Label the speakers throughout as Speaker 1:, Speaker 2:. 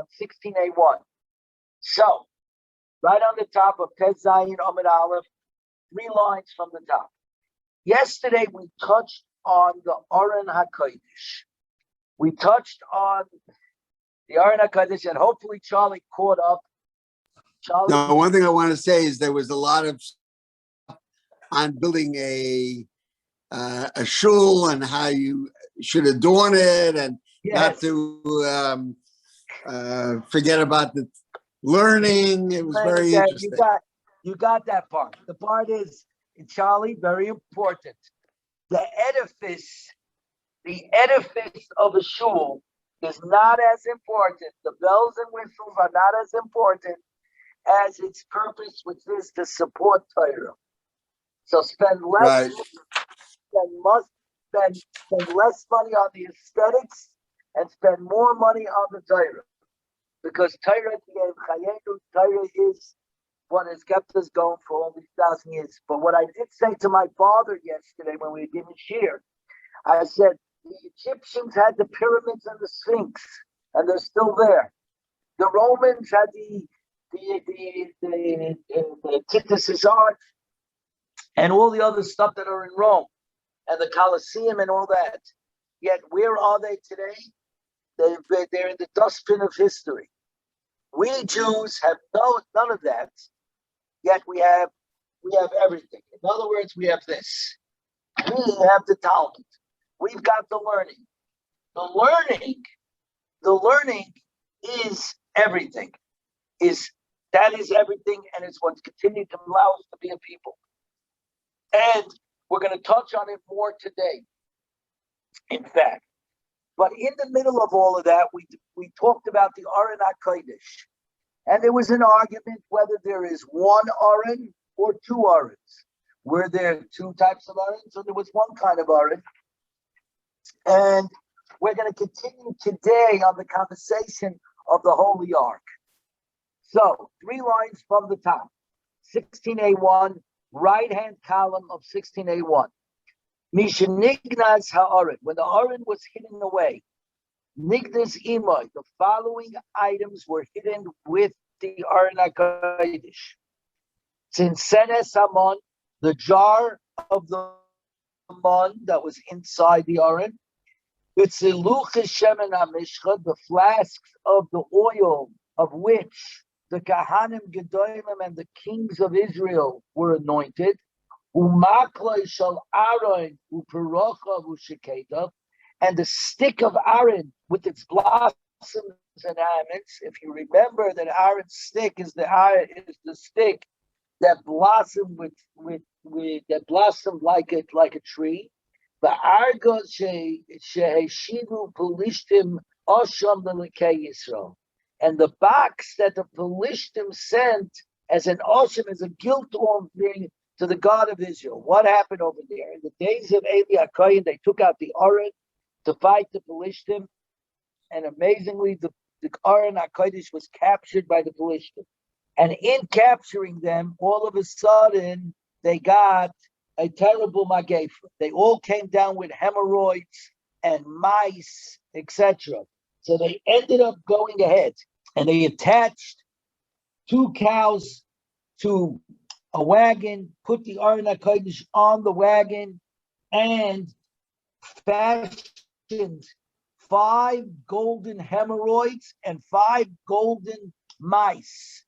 Speaker 1: on 16A1. So, right on the top of Tes Zayin Amid Aleph, 3 lines from the top. Yesterday we touched on the Aron HaKodesh. We touched on the Aron HaKodesh, and hopefully Charlie caught up.
Speaker 2: Now, one thing I want to say is there was a lot of on building a shul and how you should adorn it, and not to forget about the learning. It was very interesting.
Speaker 1: You got that part. The part is, Charlie, very important. The edifice of a shul is not as important. The bells and whistles are not as important as its purpose, which is to support Torah. So spend less money on the aesthetics and spend more money on the Torah. Because Torah is what has kept us going for all these 1,000 years. But what I did say to my father yesterday when we were giving shir, I said, the Egyptians had the pyramids and the Sphinx, and they're still there. The Romans had the Titus' Arch and all the other stuff that are in Rome, and the Colosseum and all that. Yet where are they today? They're in the dustbin of history. We Jews have none of that. Yet we have everything. In other words, we have this. We have the Talmud. We've got the learning. The learning is everything. That is everything, and it's what's continued to allow us to be a people. And we're going to touch on it more today, in fact. But in the middle of all of that, we talked about the Aron HaKodesh. And there was an argument whether there is one Aron or 2 Arons. Were there 2 types of Arons, or there was one kind of Aron? And we're going to continue today on the conversation of the Holy Ark. So, 3 lines from the top. 16A1, right-hand column of 16A1. Misha Nignas HaAron. When the Aron was hidden away, Nignas Imoy, the following items were hidden with the Aron HaKodesh. Tzinsenes Hamon, the jar of the Hamon that was inside the Aron. Vitziluch Shemen HaMishcha, the flasks of the oil of which the Kahanim Gedolim and the kings of Israel were anointed. Umakloi shel Aaron uperocha v'sheketa, and the stick of Aaron with its blossoms and almonds. If you remember that Aaron's stick is the stick that blossomed that blossomed like a tree. The argos sheheshivu pelishtim osham l'lekei Yisrael, and the box that the pelishtim sent as an osham, as a guilt offering to the God of Israel. What happened over there? In the days of Eli HaKohen, they took out the Aron to fight the Pelishtim, and amazingly, the Aron HaKodesh was captured by the Pelishtim. And in capturing them, all of a sudden, they got a terrible magefa. They all came down with hemorrhoids and mice, etc. So they ended up going ahead, and they attached 2 cows to a wagon, put the Aron HaKodesh on the wagon, and fashioned 5 golden hemorrhoids and 5 golden mice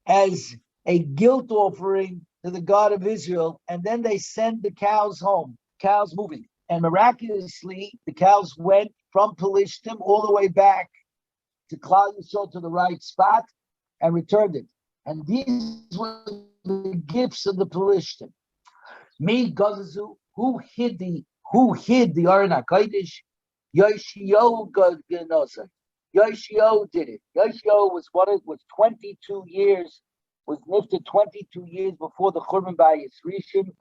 Speaker 1: as a guilt offering to the God of Israel. And then they send the cows home, cows moving. And miraculously, the cows went from Pelishtim all the way back to Klal Yisrael, to the right spot, and returned it. And these were the gifts of the Pelishtim. Me Gazazu, who hid the Aron HaKodesh? Yoshio Genosa. Yoshio did it. Yoshio was 22 years, was nifted 22 years before the Churban Bayis Rishon.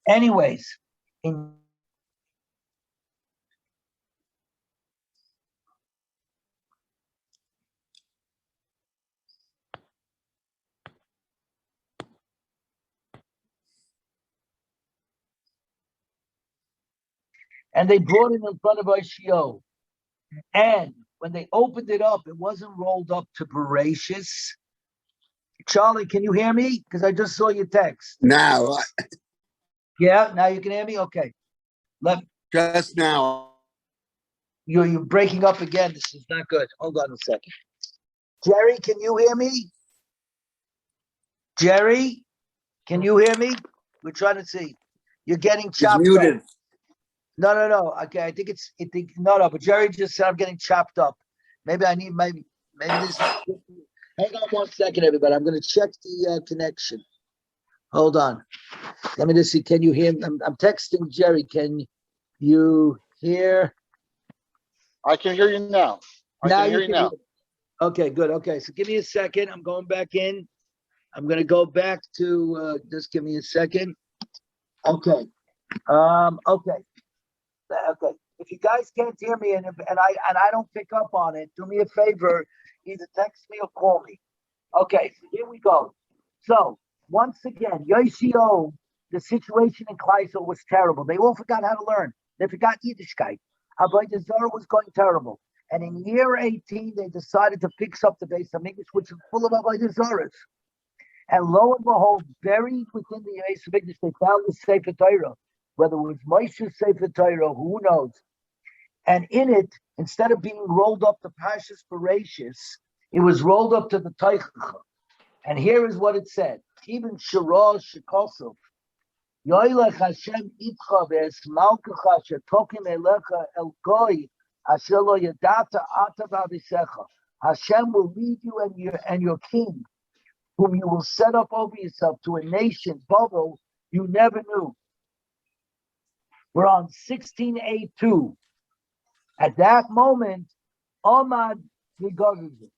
Speaker 1: Anyways, and they brought it in front of Oshio. And when they opened it up, it wasn't rolled up to Bereshis. Charlie, can you hear me? Because I just saw your text.
Speaker 2: Now,
Speaker 1: Yeah, now you can hear me? Okay.
Speaker 2: Just now.
Speaker 1: You're breaking up again. This is not good. Hold on a second. Jerry, can you hear me? Jerry, can you hear me? We're trying to see. You're getting chopped
Speaker 2: He's muted.
Speaker 1: up. No. Okay, I think no. But Jerry just said I'm getting chopped up. Maybe this. Hang on 1 second, everybody. I'm going to check the connection. Hold on. Let me just see. Can you hear me? I'm texting Jerry. Can you hear?
Speaker 3: I can hear you now. I can hear you now.
Speaker 1: Okay, good. Okay, so give me a second. I'm going back in. I'm going to go back to. Just give me a second. Okay. Okay. If you guys can't hear me and I don't pick up on it, do me a favor. Either text me or call me. Okay, so here we go. So once again, Yoshio, the situation in Kleisel was terrible. They all forgot how to learn. They forgot Yiddishkeit. Avodah Zarah was going terrible. And in year 18, they decided to fix up the base of English, which is full of Avodah Zarahs. And lo and behold, buried within the base of English, they found the Sefer Torah. Whether it was Moshe's Sefer Torah, who knows? And in it, instead of being rolled up to Pashas Bereshis, it was rolled up to the Teichacha. And here is what it said. Even Shirah Shekosov. Yoilech Hashem itcha ve'esmalkecha shetokim elecha el goy asher lo yadata ata v'avisecha. Hashem will lead you and your king, whom you will set up over yourself, to a nation, bubble, you never knew. We're on 16A2. At that moment, Ahmad Vigogizim.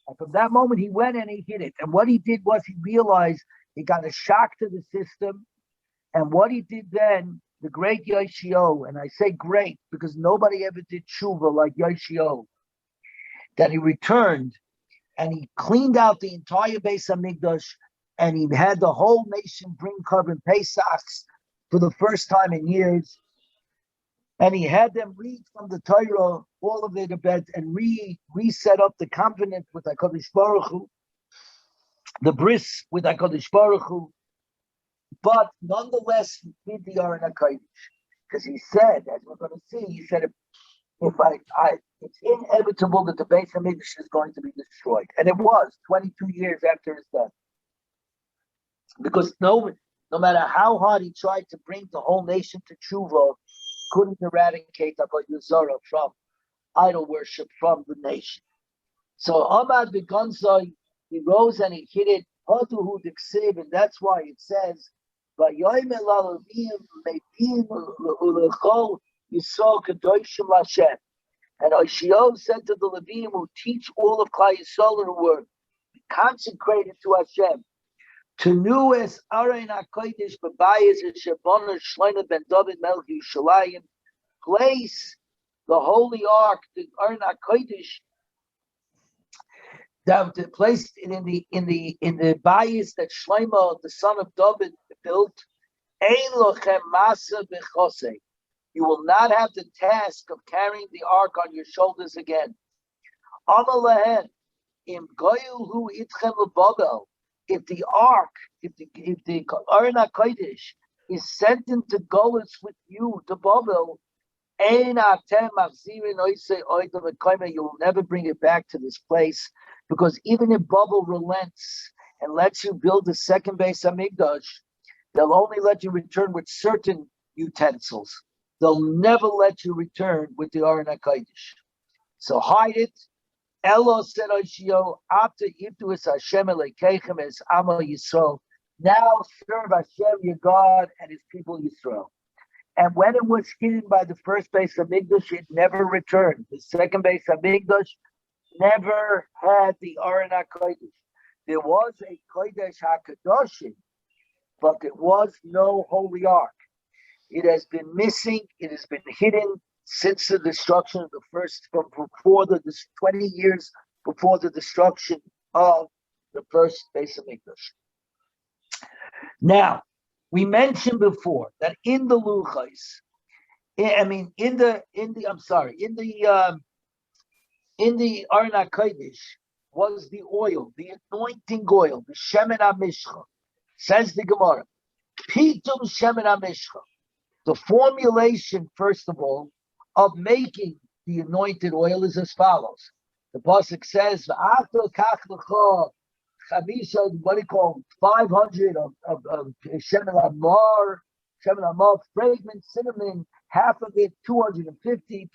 Speaker 1: And from that moment, he went and he hit it. And what he did was he realized he got a shock to the system. And what he did then, the great Yoshio, and I say great because nobody ever did tshuva like Yoshio, that he returned and he cleaned out the entire Beis Hamikdash, and he had the whole nation bring korban Pesachs for the first time in years. And he had them read from the Torah all of their bed and reset up the covenant with HaKadosh Baruch Hu, the bris with HaKadosh Baruch Hu. But nonetheless, he did the Aron HaKodesh, because he said, as we're going to see, he said, it's inevitable that the Beis Hamikdash is going to be destroyed, and it was 22 years after his death, because no matter how hard he tried to bring the whole nation to tshuva, couldn't eradicate Avodah Zarah from idol worship from the nation. So Ahmad Begonzai, he rose and he hit it, and that's why it says, and Oshio said to the Levim who teach all of Klal Yisrael who were consecrated to Hashem, to new as Aron HaKodesh B'bayis Shebona Shlomo ben David Melech Yerushalayim, place the holy ark, the Aron HaKodesh, that placed in the bayis that Shlomo, the son of David, built. Ein lochem masa b'chosei. You will not have the task of carrying the ark on your shoulders again. Amar lahem im goyuhu itchem lebabel. If the ark, if the Aron HaKodesh is sent into Golus with you to Babel, ein atem machzirin oisei oidam v'koyme. You will never bring it back to this place. Because even if Babel relents and lets you build the second Beis Hamikdash, they'll only let you return with certain utensils. They'll never let you return with the Aron HaKodesh. So hide it. Elo said Oshio, after Ibdu es Hashem Elokeichem es Amo Yisrael. Now serve Hashem your God and his people Yisrael. And when it was hidden by the first Beis Hamikdash, it never returned. The second Beis Hamikdash never had the Aron HaKodesh. There was a Kodesh HaKadoshim, but there was no holy ark. It has been missing. It has been hidden since the destruction of the first, from before the 20 years before the destruction of the first Beis Hamikdash. Now, we mentioned before that in the Luchos, I mean, in the Arna Kodesh was the oil, the anointing oil, the Shemen HaMishcha. Says the Gemara, Pitum Shemen HaMishcha. The formulation, first of all, of making the anointed oil is as follows. The pasuk says, "V'ato kach lecha chamisha," what do you call 500 of shemen amar, fragrant cinnamon, half of it 250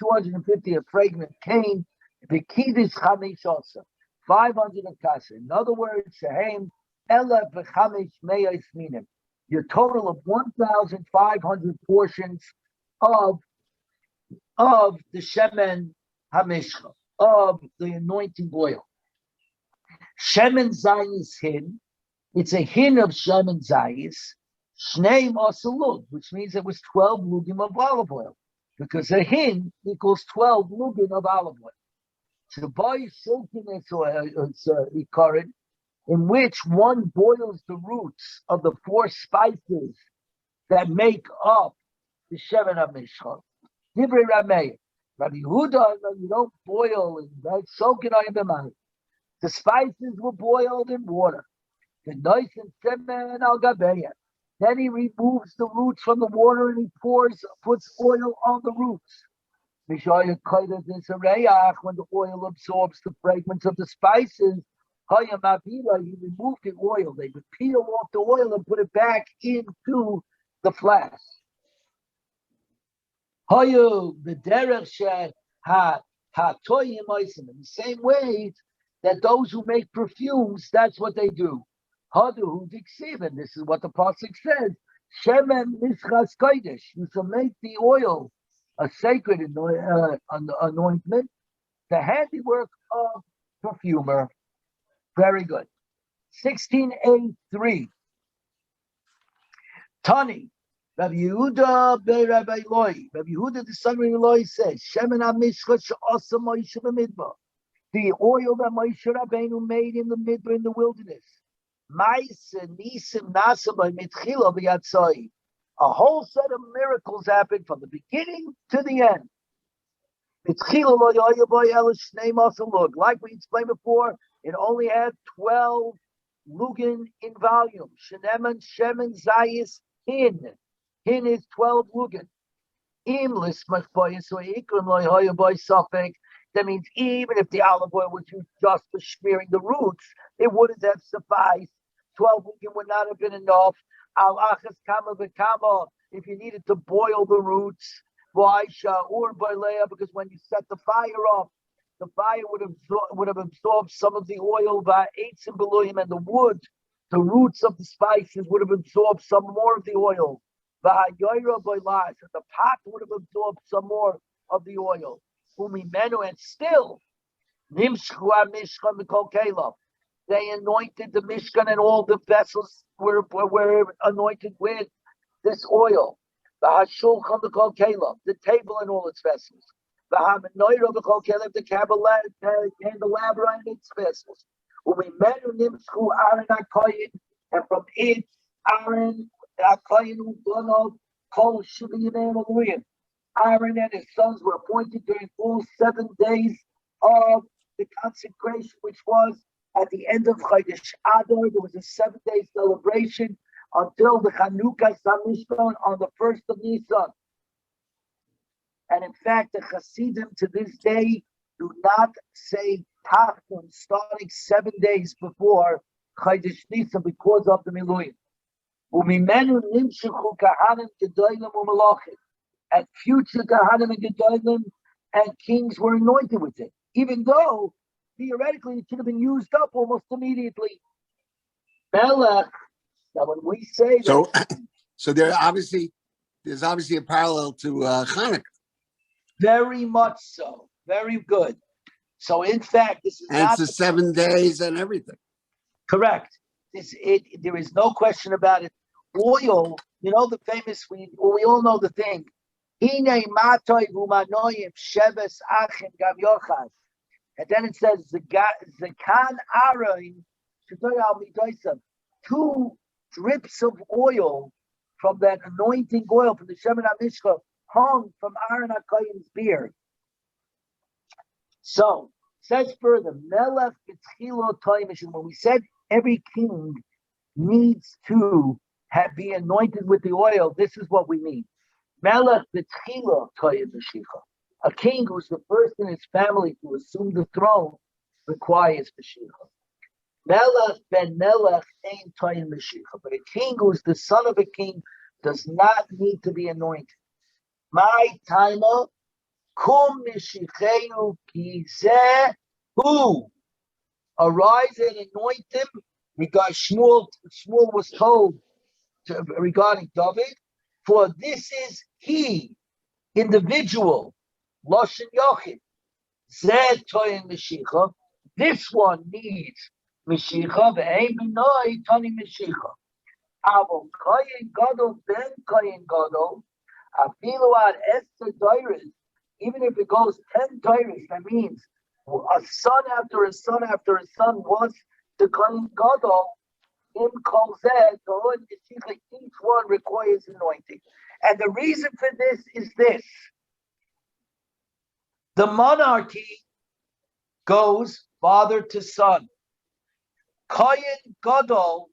Speaker 1: of fragrant cane, the kiddush chamisha, 500 of kasa. In other words, shehem ela v'chamish meyos minim. Your total of 1,500 portions of the shemen hamishcha, of the anointing oil. Shemen zayis hin, it's a hin of shemen zayis, shnei masalug, which means it was 12 lugim of olive oil, because a hin equals 12 lugim of olive oil. To buy shulkin ikarid, in which one boils the roots of the 4 spices that make up the shemen hamishcha. Divrei Rameir, Rabbi Yehuda, you don't boil and soak it on your mind. The spices were boiled in water. The nice and shemen al gabeya. Then he removes the roots from the water and he puts oil on the roots. When the oil absorbs the fragrance of the spices, he removed the oil. They would peel off the oil and put it back into the flask. In the same way that those who make perfumes, that's what they do. And this is what the pasuk says. Shemen mischas kodesh. You shall make the oil a sacred anointment, the handiwork of perfumer. Very good. 16A3. Tani. Rabbi Yehuda be Rabbi Eloi. Rabbi Yehuda the son of Eloi says, Shemen HaMishcha she'asa Moshe b'midbar. The oil that Moshe Rabbeinu made in the midbar, in the wilderness. Ma'ase nisim nasa by mitchila b'yatzai. A whole set of miracles happened from the beginning to the end. Mitchila lo yoyaboy elish shnei masalug. Like we explained before, it only had 12 lugin in volume. Shemen zayis hin. Hin is 12 lugin. That means even if the olive oil was used just for smearing the roots, it wouldn't have sufficed. 12 lugin would not have been enough. If you needed to boil the roots, because when you set the fire off, the fire would have absorbed some of the oil and the wood, the roots of the spices would have absorbed some more of the oil. The pot would have absorbed some more of the oil. And still, they anointed the Mishkan, and all the vessels were anointed with this oil. The table and all its vessels. The candelabra and its vessels. And from it, Aaron, Aaron and his sons were appointed during all 7 days of the consecration, which was at the end of Chodesh Adar. There was a 7-day celebration until the Chanukah Samishkan on the 1st of Nisan. And in fact, the Hasidim to this day do not say Tachton starting 7 days before Chodesh Nisan because of the Miluim. And future Kahanim and Gedolim and kings were anointed with it, even though theoretically it should have been used up almost immediately. Melech. Now, when we say that,
Speaker 2: so there's obviously a parallel to Hanukkah.
Speaker 1: Very much so. Very good. So, in fact, this is
Speaker 2: and
Speaker 1: not
Speaker 2: it's the 7 days and everything.
Speaker 1: Correct. There is no question about it. Oil, the famous. We all know the thing. And then it says, Zekan Aaron, 2 drips of oil from that anointing oil, from the Shemen HaMishcha, hung from Aaron HaKohen's beard. So, says further, Melech B'tchilo Toimish, when we said every king needs to be anointed with the oil, this is what we mean. Melech B'tchilo Toimish. A king who's the first in his family to assume the throne requires Mashiach. Melech ben Melech ain't Toyin Mashiach. But a king who is the son of a king does not need to be anointed. My timer, kum Mishichenu Kizeh, who arise and anoint him, because Shmuel was told regarding David, for this is he, individual, Loshen Yochid, Zeh Toyin Mashiach. This one needs Mashiach, ve'ein b'noi Tani Mashiach. Avol Kohen Gadol ben Kohen Gadol, afilu ad Esther Dairis, even if it goes 10 Dairis, that means a son after a son after a son was the Kohen Gadol. In Kol Zeh, each one requires anointing. And the reason for this is this. The monarchy goes father to son. Kohen Gadol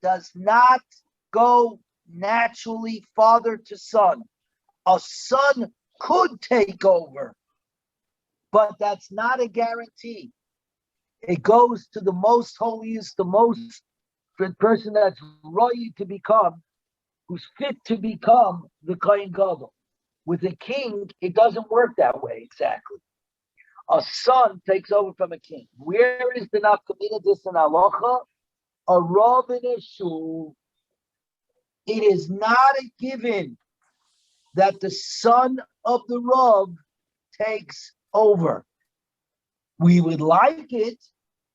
Speaker 1: does not go naturally father to son. A son could take over, but that's not a guarantee. It goes to the most holiest, the most person that's ready to become, who's fit to become the Kohen Gadol. With a king, it doesn't work that way exactly. A son takes over from a king. Where is the nafkamina this in halacha? A rav in a shul. It is not a given that the son of the rav takes over. We would like it.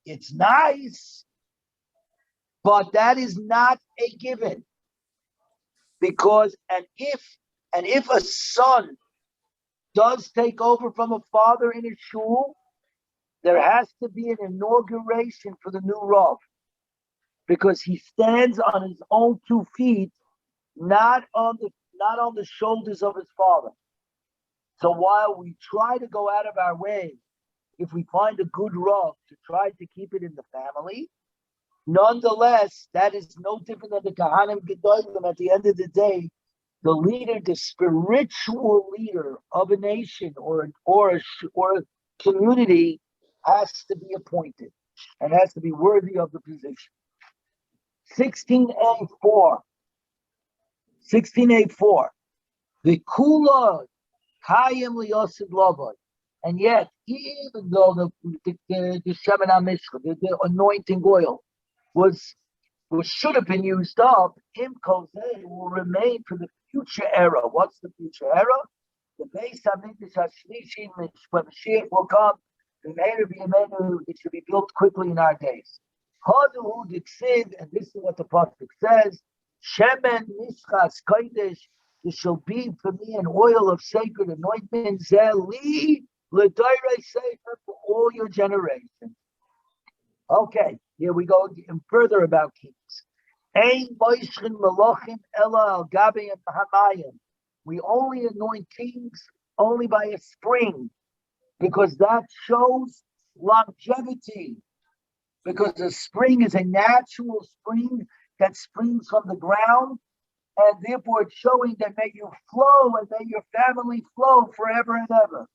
Speaker 1: It's nice. But that is not a given. Because, and if a son does take over from a father in a shul, there has to be an inauguration for the new Rav, because he stands on his own 2 feet, not on the shoulders of his father. So while we try to go out of our way, if we find a good Rav, to try to keep it in the family, nonetheless, that is no different than the Kahanim Gedolim. At the end of the day, the leader, the spiritual leader of a nation or a community, has to be appointed and has to be worthy of the position. 1684. The Kula Kayim Liyosid Lavoi. And yet, even though the Shemin HaMishcha, the anointing oil, should have been used up, Im Kol Zeh will remain for the future era. What's the future era? The Beis HaMikdash HaShlishi, when Mashiach will come, it should be built quickly in our days. Hadu Diksiv, and this is what the pasuk says: Shemen Mishchas Kodesh, this shall be for me an oil of sacred anointment, Zeli L'Doirei Sefer, for all your generations. Okay, here we go further about kings. Ein moishrin melochim ela al gabeim hamayim. We only anoint kings only by a spring, because that shows longevity. Because a spring is a natural spring that springs from the ground, and therefore it's showing that may you flow and may your family flow forever and ever.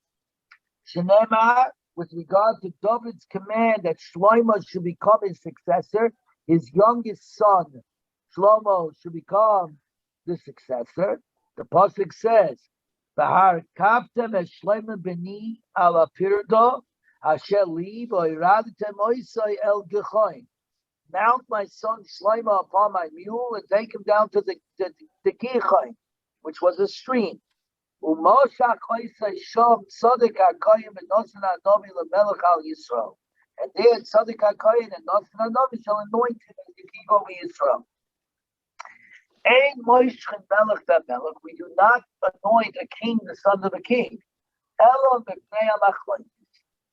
Speaker 1: Shenema, with regard to David's command that Shlomo should become his successor, his youngest son, Shlomo, should become the successor. The pasuk says, "V'har kaptem es Shlomo beni ala pirdo asher li v'iradatem oisai el gechoin." Mount my son Shlomo upon my mule and take him down to the Gichoin, which was a stream. And there Tzaddik HaKohen and Nosan HaNavi shall anoint him as the king over Yisrael. We do not anoint a king, the son of a king.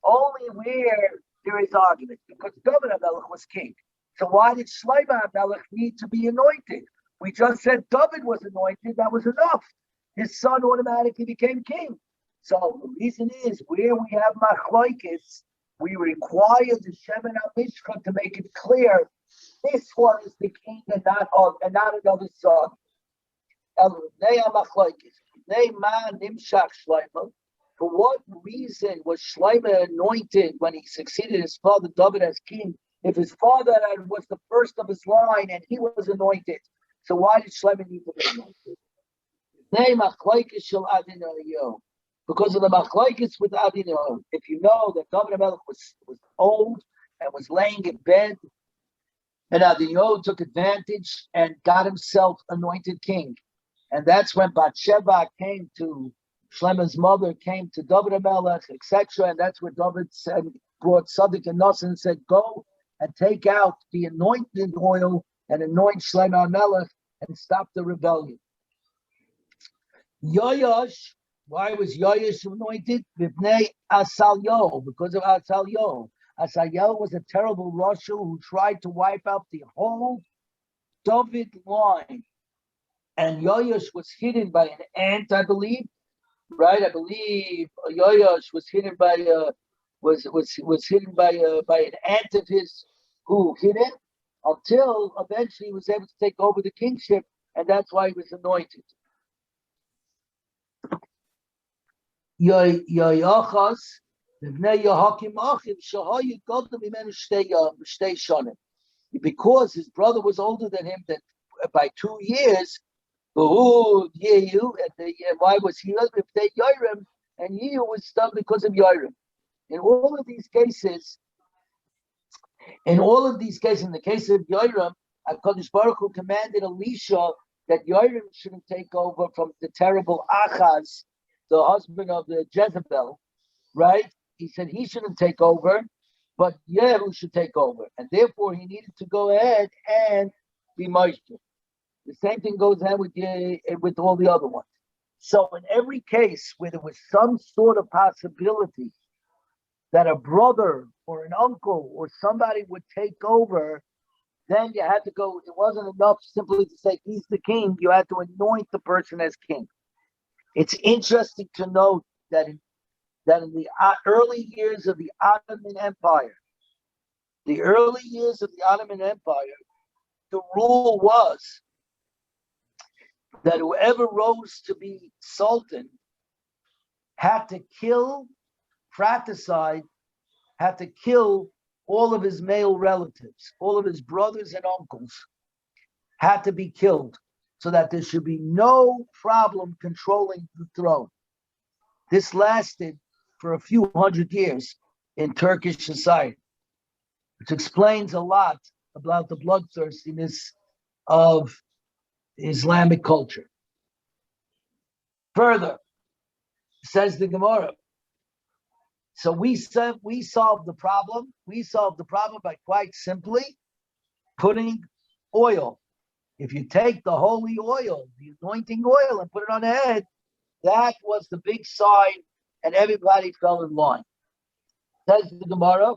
Speaker 1: Only where there is argument, because David HaMelech was king. So why did Shlomo HaMelech need to be anointed? We just said David was anointed, that was enough. his son automatically became king. So the reason is where we have machloikis, we require the Shem and Mishkan to make it clear this one is the king and not another son. For what reason was Shlomo anointed when he succeeded his father David as king? If his father was the first of his line and he was anointed, so why did Shlomo need to be anointed? Because of the machlokes with Adino. If you know that David HaMelech was old and was laying in bed, and Adino took advantage and got himself anointed king. And that's when Bathsheba came to Shlomo's mother, came to David HaMelech, etc. And that's where David said, brought Sadiq and Nassan and said, go and take out the anointed oil and anoint Shlomo HaMelech and stop the rebellion. Yoash, why was Yoash anointed? Asalyo, because of Asalyo. Asalyo was a terrible Rasha who tried to wipe out the whole David line. And Yoash was hidden by an ant, I believe. Right? I believe Yoash was hidden by an ant of his who hid him until eventually he was able to take over the kingship, and that's why he was anointed. Yoachas, because his brother was older than him by 2 years. Why was he? If they Yoram, and Yehu was stuck because of Yoram. In all of these cases, in the case of Yoram, HaKadosh Baruch Hu commanded Elisha that Yoram shouldn't take over from the terrible Achaz, the husband of the Jezebel, right? He said he shouldn't take over, but Yehu should take over. And therefore he needed to go ahead and be Moshe. The same thing goes on with all the other ones. So in every case where there was some sort of possibility that a brother or an uncle or somebody would take over, then you had to go. It wasn't enough simply to say he's the king. You had to anoint the person as king. It's interesting to note that in the early years of the Ottoman Empire, the rule was that whoever rose to be sultan had to kill, fratricide, had to kill all of his male relatives, all of his brothers and uncles had to be killed so that there should be no problem controlling the throne. This lasted for a few hundred years in Turkish society, which explains a lot about the bloodthirstiness of Islamic culture. Further, says the Gemara. So we solved the problem. We solved the problem by quite simply putting oil. If you take the holy oil, the anointing oil, and put it on the head, that was the big sign, and everybody fell in line. Says the Gemara.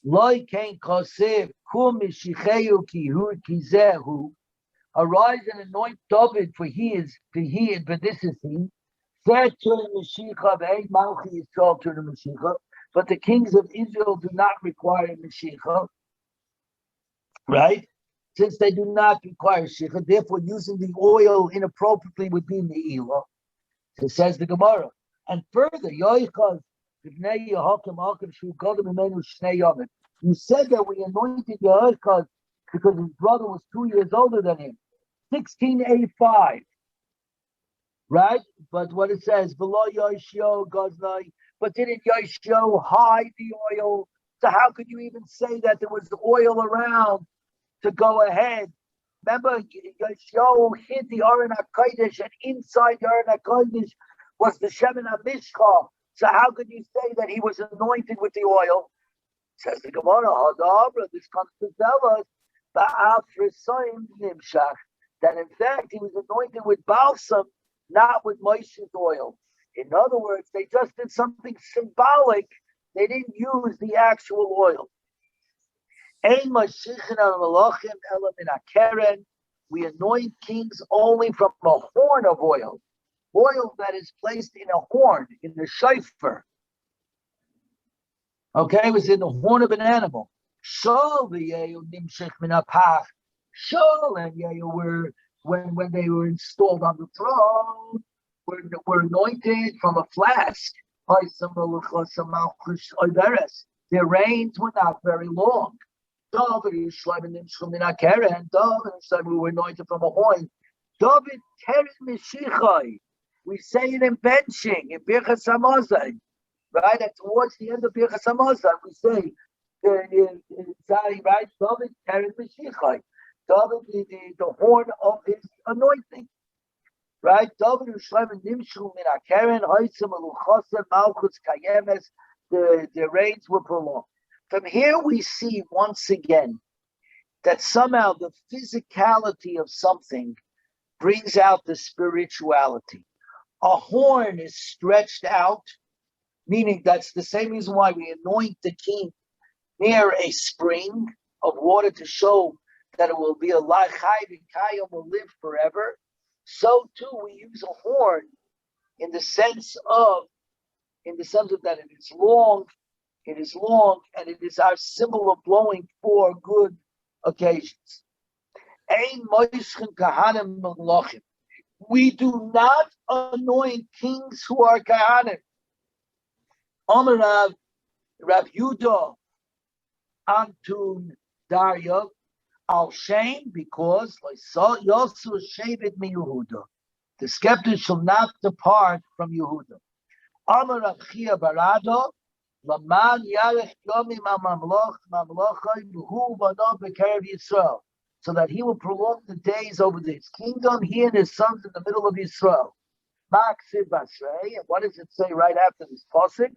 Speaker 1: Loi kain kosev kum mishicheyu kizehu. Arise and anoint David, for this is he. But the kings of Israel do not require Mashiach, right? Since they do not require Mashiach, therefore using the oil inappropriately would be Me'ilah. So says the Gemara. And further, you said that we anointed Yochaz because his brother was 2 years older than him. 1685. Right? But what it says, below Yoshio Goznai, but didn't Yoshio hide the oil? So how could you even say that there was oil around to go ahead? Remember, Yoshio hid the Aron HaKodesh, and inside the Aron HaKodesh was the Shemen HaMishcha. So how could you say that he was anointed with the oil? Says the Gemara, this comes to tell us that in fact he was anointed with balsam, not with Moshe's oil. In other words, they just did something symbolic. They didn't use the actual oil. We anoint kings only from a horn of oil that is placed in a horn, in the shofar. Okay, it was in the horn of an animal. Shol nimshech min hapach. Shol and Yehu were when they were installed on the throne, were anointed from a flask. Their reigns were not very long. David and we were anointed from a horn. David Keren Mishichai. We say it in benching, in Birchas Hamazon, right? And towards the end of Birchas Hamazon, we say, right? David Keren Mishichai. David, the horn of his anointing, right? David Ushleim Nimshu Min HaKeren Hoysem Eluchosem Malchus Kayemes. The reigns were prolonged. From here, we see once again that somehow the physicality of something brings out the spirituality. A horn is stretched out, meaning that's the same reason why we anoint the king near a spring of water to show that it will be a lachai v'kayim, will live forever. So too, we use a horn in the sense of that it is long, and it is our symbol of blowing for good occasions. We do not anoint kings who are kahanim. Amar Rav Yudah Antun Darya al Shem, because Yosu Shevet mi Yehuda. The skeptic shall not depart from Yehuda. Amar Rav Chia Barado Laman Yarech Yomi Mamlochai Hu Vano B'Kerev Yisrael, so that he will prolong the days over his kingdom, he and his sons in the middle of Yisrael. Maksiv Basrei, and what does it say right after this pasuk?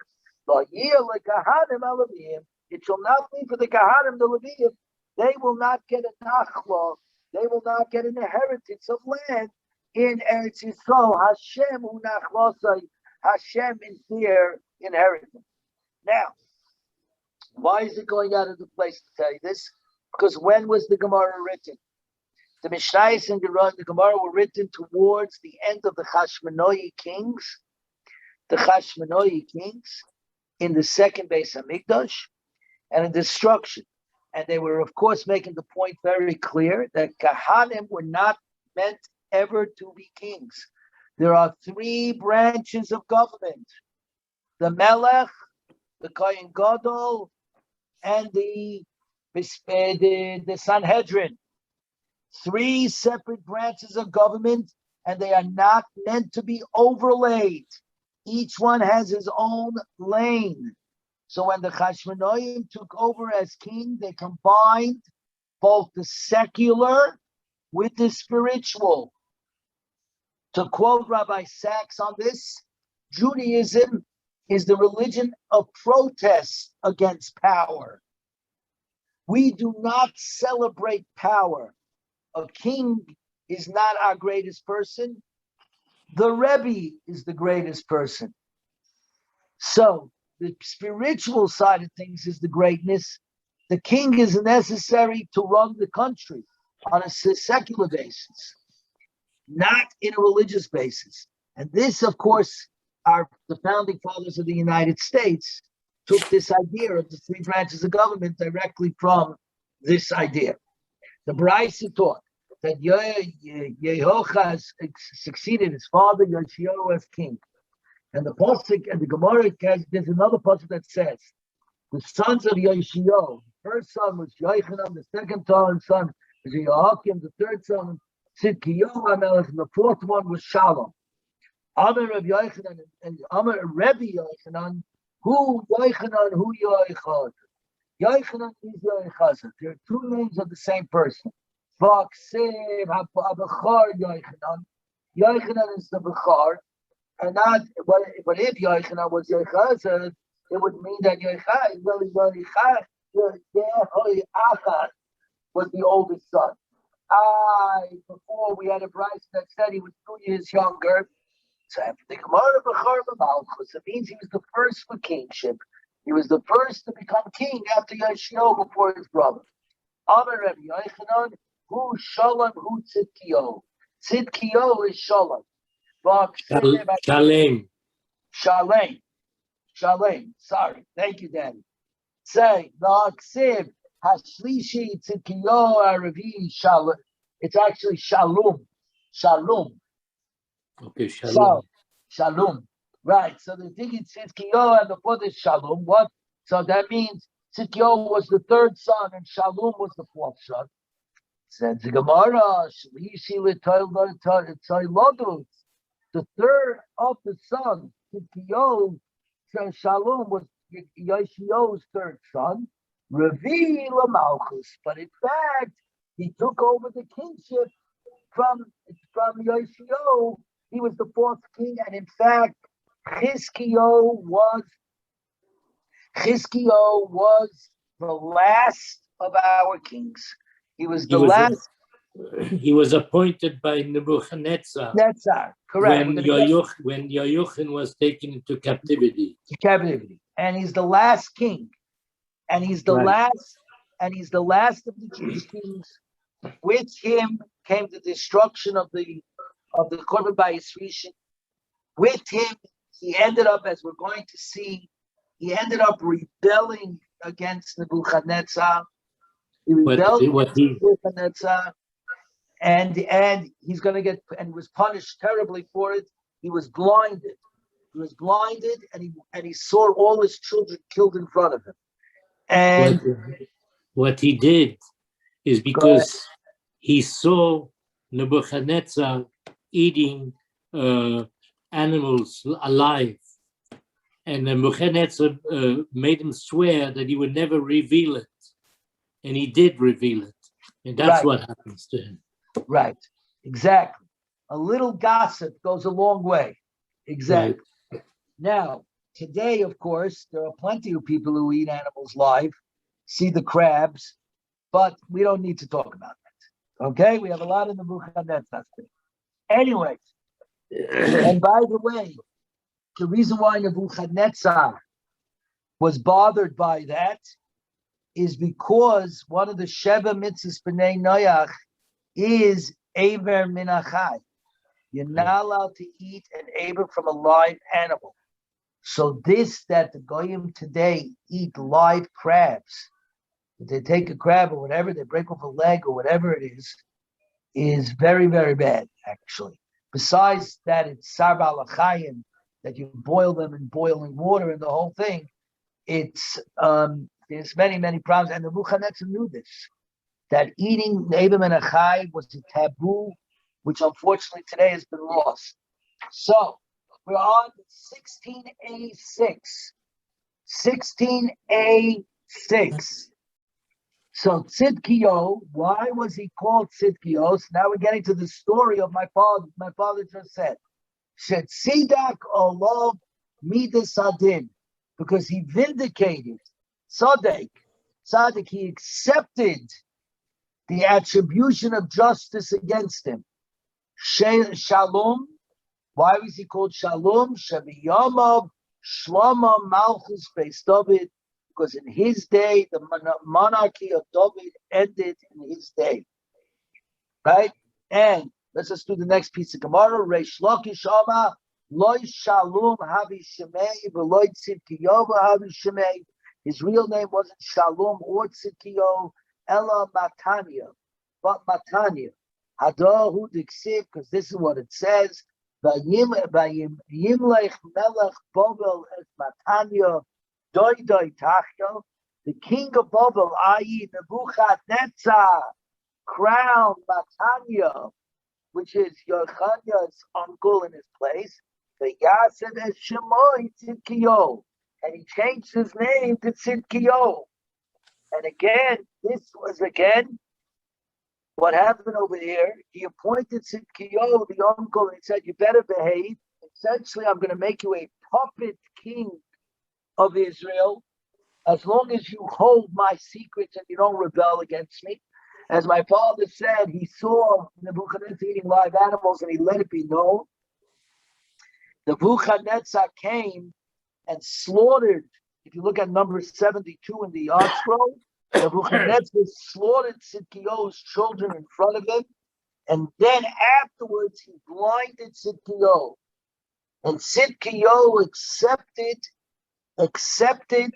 Speaker 1: It shall not be for the Kahanim, the Leviim. They will not get a nachla, they will not get an inheritance of land in Eretz Yisrael. Hashem hu nachlosai. Hashem is their inheritance. Now, why is it going out of the place to tell you this? Because when was the Gemara written? The Mishnayos and the Gemara were written towards the end of the Hashmonai kings. The Hashmonai kings in the second Beis Hamikdash and in destruction. And they were, of course, making the point very clear that Kahanim were not meant ever to be kings. There are three branches of government: the Melech, the Kohen Gadol, and the Sanhedrin. Three separate branches of government, and they are not meant to be overlaid. Each one has his own lane. So when the Hashmonaim took over as king, they combined both the secular with the spiritual. To quote Rabbi Sachs on this, Judaism is the religion of protest against power. We do not celebrate power. A king is not our greatest person. The Rebbe is the greatest person. So the spiritual side of things is the greatness. The king is necessary to run the country on a secular basis, not in a religious basis. And this, of course, the founding fathers of the United States took this idea of the three branches of government directly from this idea. The Braisa taught that Yehochaz succeeded his father Yoshiyahu as king. And the pasuk and the Gemara, there's another pasuk that says the sons of Yoshiyahu. The first son was Yochanan, the second son was Yehoakim, the third son Tzidkiyahu HaMelech, and the fourth one was Shalom. Amar of Yochanan and Amar Rebbe Yochanan, who Yochanan, who Yochaz. Yochanan is Yochaz. There are two names of the same person. Yochanan is the Bechar, and not. But if Yochanan was Yochaz, it would mean that Yochaz was the oldest son. Before we had a Bryce that said he was 2 years younger. So after the Gemara Bechar Malchus, it means he was the first for kingship. He was the first to become king after Yoshiyahu before his brother. Amar Rabbi Yochanan, Who Shalom, who Tzidkiyo. Tzidkiyo is Shalom.
Speaker 4: Shalem.
Speaker 1: Shalem. Sorry. Thank you, Daddy. Say, Naksiv, Hashlishi, Tzidkiyo, Aravi, Shalom. It's actually Shalom.
Speaker 4: Okay, Shalom.
Speaker 1: Shalom. Right. So the thing is Tzidkiyo and the fourth is Shalom. What? So that means Tzidkiyo was the third son and Shalom was the fourth son. Says the Gemara, the third of the sons, Tzidkiyo, Shalom was Yoshio's third son, Revi Malchus. But in fact, he took over the kingship from Yoshio. He was the fourth king, and in fact, Chizkiyo was the last of our kings. He was the last.
Speaker 4: He was appointed by Nebuchadnezzar.
Speaker 1: Correct.
Speaker 4: When Yochanan was taken into captivity.
Speaker 1: And he's the last king. And he's the last of the Jewish kings. With him came the destruction of the Korban Bayis Rishon. With him, he ended up, as we're going to see, rebelling against Nebuchadnezzar. He rebelled against Nebuchadnezzar, and he's going to get, and was punished terribly for it. He was blinded. And he saw all his children killed in front of him. And
Speaker 4: what he did is because he saw Nebuchadnezzar eating animals alive, and Nebuchadnezzar made him swear that he would never reveal it, and he did reveal it, and that's what happens to him.
Speaker 1: Right, exactly. A little gossip goes a long way. Exactly. Right. Now, today, of course, there are plenty of people who eat animals live, see the crabs, but we don't need to talk about that. Okay? We have a lot of Nebuchadnezzar. Anyways, and by the way, the reason why Nebuchadnezzar was bothered by that is because one of the Sheva mitzvahs b'nei Noach is Aver min achai. You're not allowed to eat an Aver from a live animal. So this, that the Goyim today eat live crabs, they take a crab or whatever, they break off a leg or whatever it is very, very bad, actually. Besides that, it's Sarba Lachayim, that you boil them in boiling water and the whole thing. It's there's many, many problems. And the Nebuchadnezzar knew this, that eating Neibim and Achai was a taboo, which unfortunately today has been lost. So we're on 16A6. 16A6. So Tzidkiyo, why was he called Tzidkiyo? So now we're getting to the story of my father. My father just said, Shetzidak Olav Midas Adin, because he vindicated Tzaddik, he accepted the attribution of justice against him. Shalom, why was he called Shalom? Shabiyamav Shlama Malchus Beis David, because in his day, the monarchy of David ended in his day. Right? And let's just do the next piece of Gemara. Reish Lakish Amar, Loi Shalom Havi Shemei, V'loi Tzidkiyo Havi Shemei. His real name wasn't Shalom or Tzidkiyo, Ella Matanya, but Matanya. Hadahu Diksiv, because this is what it says. Vayimlech Melech Bovel es Matanya, Doi Tachyo. The king of Bovel, i.e. Nebuchadnezzar, crowned Matanya, which is Yochaniah's uncle in his place, the Yasef es Shemoi Tzidkiyo, and he changed his name to Tzidkiyo. And again, this was what happened over here. He appointed Tzidkiyo, the uncle, and he said, "You better behave. Essentially, I'm going to make you a puppet king of Israel, as long as you hold my secrets and you don't rebel against me." As my father said, he saw Nebuchadnezzar eating live animals and he let it be known. Nebuchadnezzar came and slaughtered, if you look at number 72 in the Art Scroll, Nebuchadnezzar slaughtered Tzidkiyahu's children in front of him, and then afterwards he blinded Tzidkiyahu. And Tzidkiyahu accepted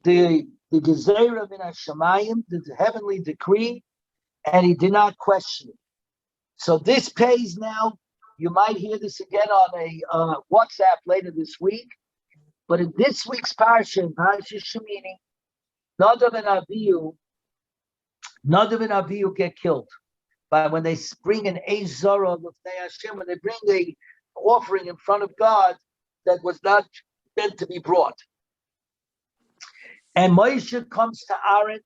Speaker 1: the Gezerah min Hashamayim, the heavenly decree, and he did not question it. So this pays now. You might hear this again on a WhatsApp later this week. But in this week's parsha, in Parsha Shemini, Nadav and Avihu get killed. But when they bring an Ezara of Hashem, when they bring an offering in front of God that was not meant to be brought. And Moshe comes to Aaron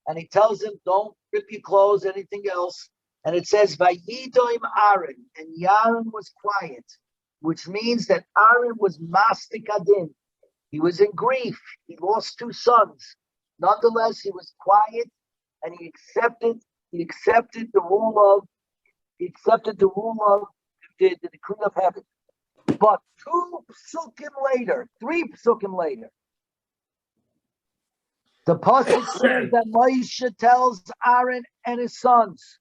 Speaker 1: and he tells him, don't rip your clothes, anything else. And it says, Vayidoim Aaron, and Aaron was quiet, which means that Aaron was mastik adin. He was in grief. He lost 2 sons. Nonetheless, he was quiet and he accepted the rule of the decree of heaven. But 3 psukim later, the pasuk says that Moshe tells Aaron and his sons,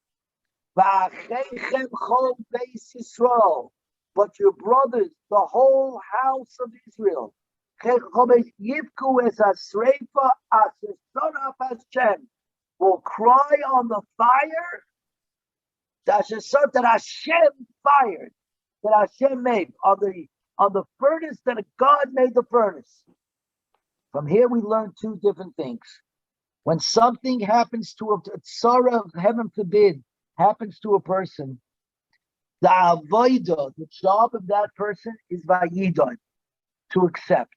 Speaker 1: "V'acheichem chol beis Yisrael," but your brothers, the whole house of Israel, yivku es hasreifa asher saraf Hashem, will cry on the fire that Hashem fired, that Hashem made, on the furnace that God made the furnace. From here we learn 2 different things. When something happens to a tzara, heaven forbid, happens to a person, the avodah, the job of that person is vayidon, to accept.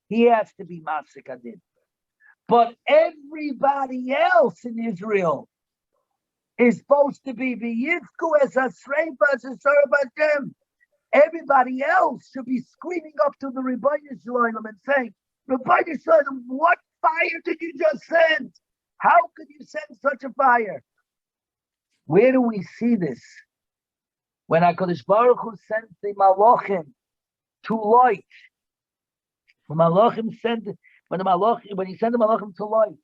Speaker 1: He has to be masik adin. But everybody else in Israel is supposed to be v'yivku es hasreifa es Hashem. Everybody else should be screaming up to the Rebbeinu Shalom and saying, Rebbeinu Shalom, what fire did you just send? How could you send such a fire? Where do we see this? When HaKadosh Baruch Hu sent the Malachim to light, when he sent the Malachim to light,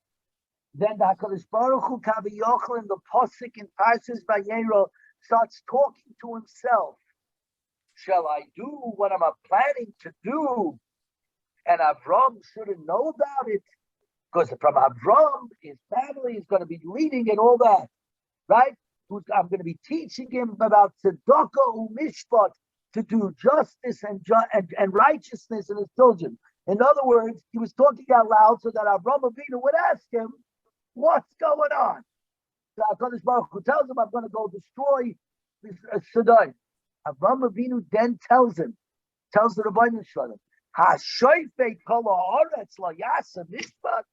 Speaker 1: then the HaKadosh Baruch Hu Kaviyachal in the Pasuk in Parshas Vayera starts talking to himself. Shall I do what I'm planning to do? And Avram shouldn't know about it, because from Avram, his family is going to be leading and all that, right? I'm going to be teaching him about tzedakah u'mishpat, to do justice and righteousness in his children. In other words, he was talking out loud so that Avram Avinu would ask him, what's going on? So HaKadosh Baruch Hu tells him, I'm going to go destroy Sodom. Avram Avinu then tells the Rebbeinu Shalom, HaShoifei kol ha'aretz lo ya'aseh mishpat,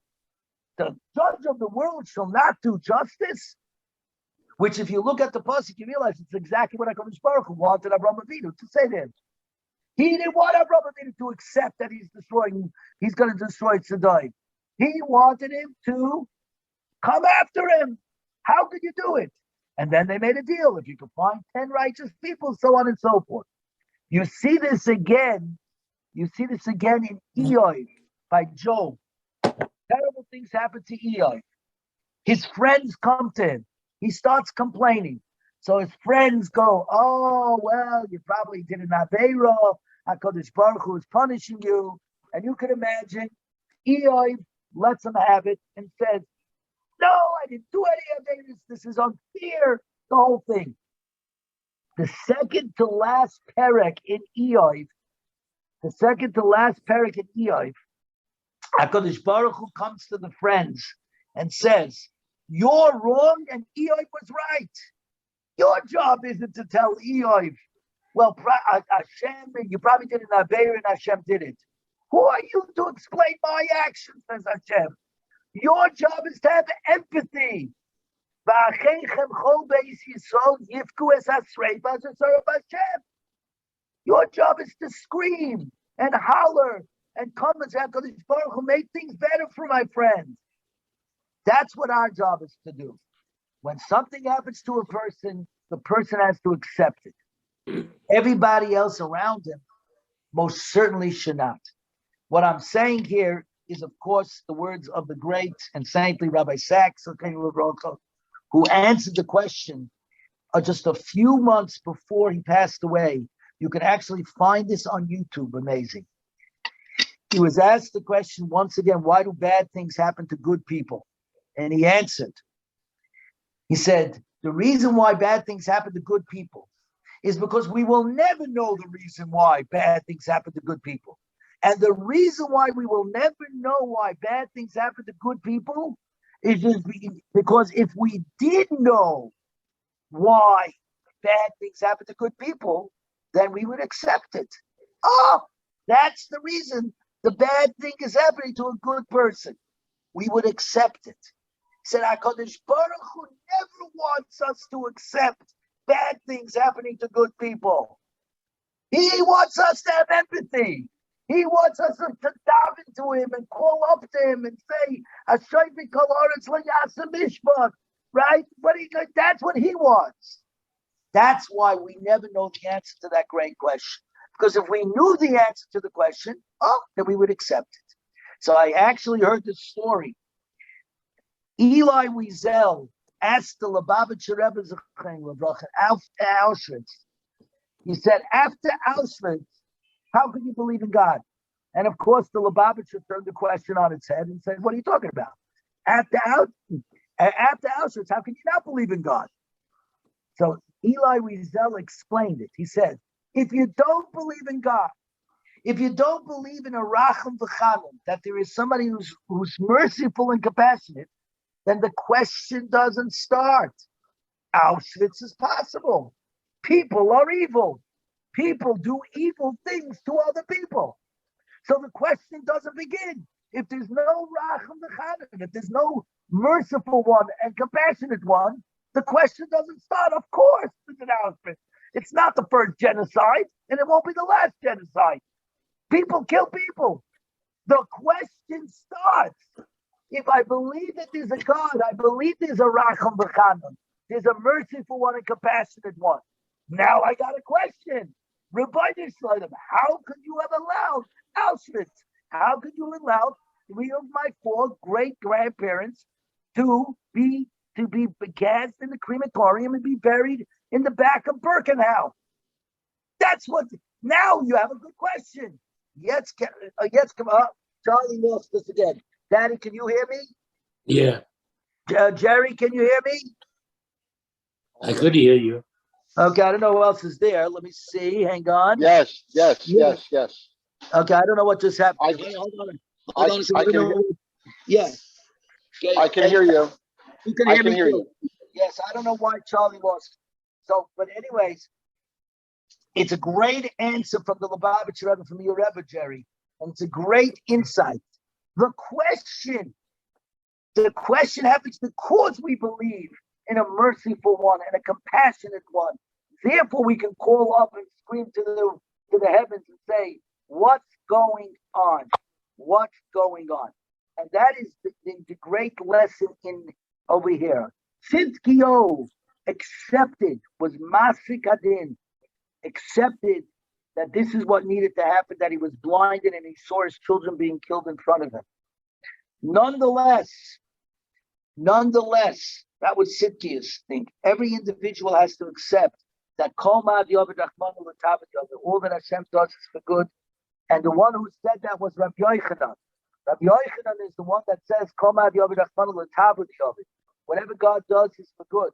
Speaker 1: the judge of the world shall not do justice. Which, if you look at the pasuk, you realize it's exactly what HaKadosh Baruch Hu wanted Avraham Avinu to say to him. He didn't want Avraham Avinu to accept that he's going to destroy Sodom. He wanted him to come after him. How could you do it? And then they made a deal. If you could find 10 righteous people, so on and so forth. You see this again in Eoy by Job. Terrible things happen to Eoy. His friends come to him. He starts complaining. So his friends go, oh, well, you probably did an Aveira. HaKadosh Baruch Hu is punishing you. And you can imagine, Eoy lets him have it and says, no, I didn't do any Aveiras. This is unfair. The whole thing. The second to last perek in Eoy, HaKadosh Baruch Hu comes to the friends and says, you're wrong and Eoy was right. Your job isn't to tell Eoy, well, Hashem, you probably did an Aveira and Hashem did it. Who are you to explain my actions, says Hashem? Your job is to have empathy. Your job is to scream and holler and come and say, HaKadosh Baruch Hu made things better for my friends. That's what our job is to do. When something happens to a person, the person has to accept it. Everybody else around him most certainly should not. What I'm saying here is, of course, the words of the great and saintly Rabbi Sachs, who answered the question just a few months before he passed away. You can actually find this on YouTube. Amazing. He was asked the question once again, why do bad things happen to good people? And he answered. He said, the reason why bad things happen to good people is because we will never know the reason why bad things happen to good people. And the reason why we will never know why bad things happen to good people is just because if we did know why bad things happen to good people, then we would accept it. Oh, that's the reason the bad thing is happening to a good person. We would accept it. He said, HaKadosh Baruch Hu never wants us to accept bad things happening to good people. He wants us to have empathy. He wants us to dive into him and call up to him and say, "Hashoyvi kol haaretz lo ya'aseh mishpat," right? But that's what he wants. That's why we never know the answer to that great question. Because if we knew the answer to the question, then we would accept it. So I actually heard this story. Eli Wiesel asked the Lubavitcher Rebbe after Auschwitz. He said, after Auschwitz, how can you believe in God? And of course, the Lubavitcher turned the question on its head and said, what are you talking about? After Auschwitz, how can you not believe in God? So Eli Wiesel explained it. He said, if you don't believe in God, if you don't believe in a Racham v'Chanan, that there is somebody who's merciful and compassionate, then the question doesn't start. Auschwitz is possible. People are evil. People do evil things to other people. So the question doesn't begin. If there's no Racham v'Chanan, if there's no merciful one and compassionate one, the question doesn't start. Of course, it's an Auschwitz. It's not the first genocide, and it won't be the last genocide. People kill people. The question starts. If I believe that there's a God, I believe there's a Racham v'Chanan. There's a merciful one and compassionate one. Now I got a question. Rabbi Yisraelim, how could you have allowed Auschwitz? How could you allow 3 of my 4 great-grandparents to be cast in the crematorium and be buried in the back of Birkenau? That's what. Now you have a good question. Yes, come up. Charlie lost this again. Daddy, can you hear me?
Speaker 4: Yeah,
Speaker 1: Jerry, can you hear me?
Speaker 4: I could hear you.
Speaker 1: Okay, I don't know who else is there. Let me see. Hang on.
Speaker 3: Yes.
Speaker 1: Okay, I don't know what just happened.
Speaker 3: I
Speaker 1: Hold on.
Speaker 3: I can,
Speaker 1: Yeah. Okay.
Speaker 3: I can hear you.
Speaker 1: You can
Speaker 3: I
Speaker 1: hear
Speaker 3: can
Speaker 1: me
Speaker 3: hear
Speaker 1: too.
Speaker 3: you.
Speaker 1: Yes, I don't know why Charlie lost. So, but anyways, it's a great answer from the Lubavitcher Rebbe, from your Rebbe, Jerry, and it's a great insight. The question happens because we believe in a merciful one and a compassionate one. Therefore, we can call up and scream to the heavens and say, "What's going on? What's going on?" And that is the great lesson in over here. Tzidkiyo accepted, was Masik Adin, accepted that this is what needed to happen, that he was blinded and he saw his children being killed in front of him. Nonetheless, that was Tzidkiya's thing. Every individual has to accept that all that Hashem does is for good. And the one who said that was Rabbi Yochanan. Rabbi Yochanan is the one that says, whatever God does is for good.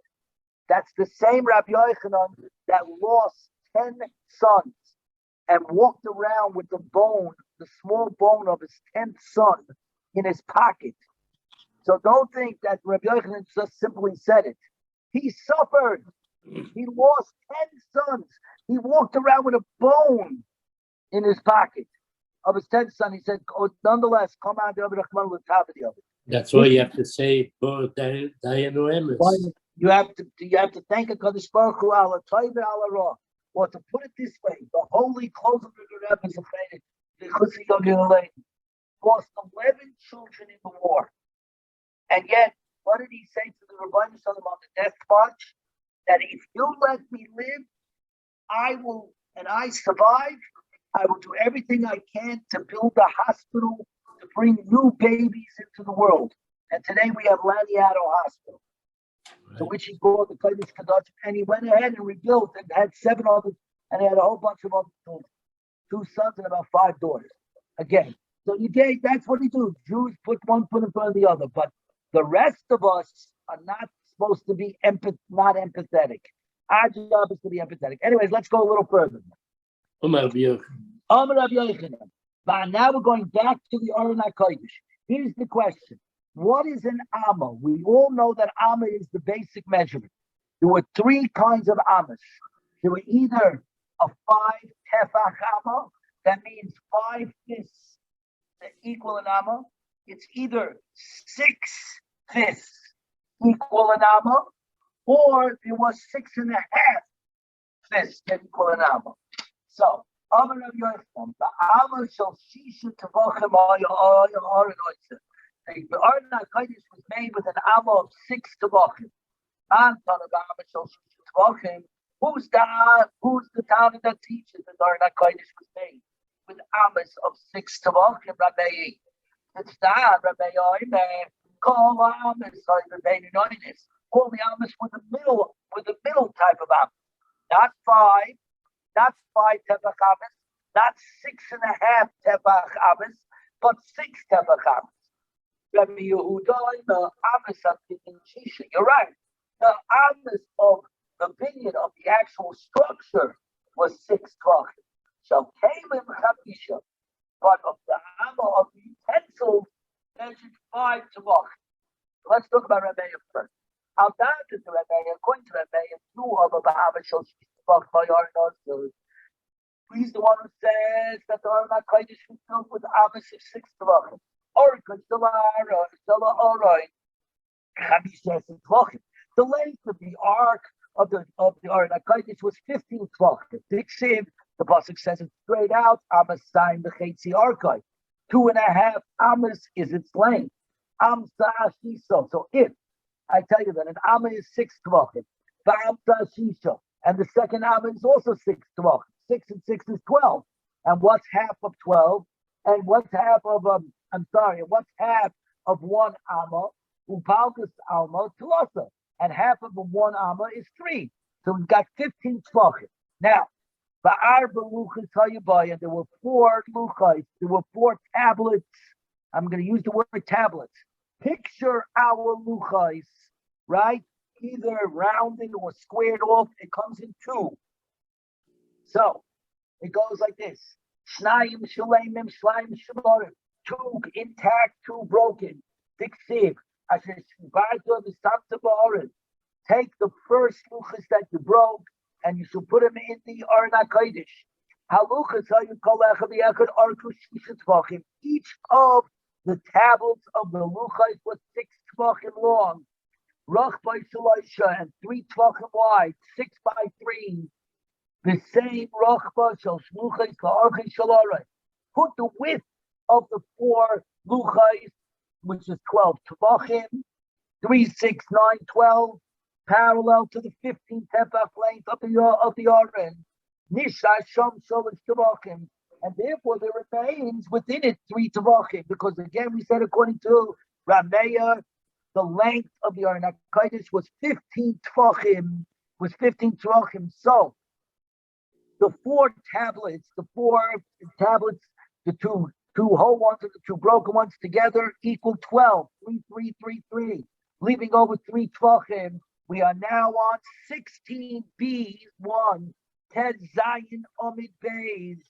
Speaker 1: That's the same Rabbi Yochanan that lost 10 sons and walked around with the small bone of his 10th son in his pocket. So don't think that Rabbi Yochanan just simply said it. He suffered. He lost 10 sons. He walked around with a bone in his pocket of his 10th son. He said, nonetheless, come on,
Speaker 4: that's why you have to say, Dayanu Emes.
Speaker 1: You have to thank HaKadosh Baruch Hu ala tov ala ra. Or to put it this way, the holy close of the Rebbe is afraid lost 11 children in the war. And yet, what did he say to the Rebbe on the death march? That if you let me live, I will, and I survive, I will do everything I can to build a hospital to bring new babies into the world. And today we have Laniado Hospital, to which he brought the Kodesh Kadosh, and he went ahead and rebuilt and had 7 others, and he had a whole bunch of other children, 2 sons and about 5 daughters. Again, so that's what he do. Jews put one foot in front of the other, but the rest of us are not supposed to be not empathetic. Our job is to be empathetic. Anyways, let's go a little further. Now we're going back to the Aron HaKodesh. Here's the question. What is an Amma? We all know that Amma is the basic measurement. There were 3 kinds of Ammas. There were either a 5 tefach Amma, that means 5 fists that equal an Amma. It's either 6 fists equal an Amma, or it was 6.5 fists that equal an Amma. So, Amar Rav Yochanan, the Amma shall shisha tevachim Aron The Aron HaKodesh was made with an Amma of 6 tevachim. Anton of Amma shall shisha tevachim. Who's the town that teaches that Aron HaKodesh was made with Ammas of 6 tevachim? Rabbi, it's that Rabbi Yomi. Call Ammas like the baby noinus. All the Ammas with the middle type of Ammas, not 5 tefach Ammas, not 6.5 tefach Ammas, but 6 tefach Ammas. Rabbi Yehuda, the Ammas of the Shisha. You're right. The Ammas of the opinion of the actual structure was 6 tefachim. Shekalim chamisha, but of the Amma of the utensils measured 5 tefachim. Let's talk about Rabbi first. How down is the Rabbi? According to Rabbi, 2 of the Amma shall tefach by Aron. He's the one who says that the Aron HaKodesh was filled with Ammas of 6 tefachim. The length of the ark of the Aron HaKodesh was 15 tefachim. The pasuk says it straight out. Ammas sign the chetzi arkai. 2.5 Ammas is its length. Amsa ashiso. So if I tell you that an Amma is 6 tefachim, v'amsa ashiso, and the second Amma is also 6 tefachim. 6 and 6 is 12. And what's half of 12? And what's half of what's half of 1 Amma? Upalkas Amma Tulasa. And half of 1 Amma is 3. So we've got 15 tefachim. Now, and there were 4 luchais, there were 4 tablets. I'm going to use the word tablets. Picture our luchais, right? Either rounded or squared off. It comes in 2. So it goes like this: Shnayim shleimim, shleim shmorim. 2 intact, 2 broken. Diksiv asher shivarto v'samta ba'aron. Take the first luchas that you broke, and you should put them in the Aron HaKodesh. Haluchas hayu kol echad v'echad arku shisha tefachim. Each of the tablets of the luchas was 6 tefachim long. Rach by Shaloisha, and 3 tefachim wide, 6 by 3. The same rachba shall shluchais ka'archei shalaray. Put the width of the 4 luchais, which is 12 tefachim, 3, 6, 9, 12, parallel to the 15 tefach length of the Aron. Nisha sham shalosh tefachim, and therefore there remains within it 3 tefachim, because again we said according to Rameya, the length of the Aron HaKodesh was 15 tefachim. So the 4 tablets, the 2 whole ones and the 2 broken ones together equal 12. 3, 3, 3, 3. Leaving over 3 tefachim, we are now on 16b1. Ted Zion Omid Bays.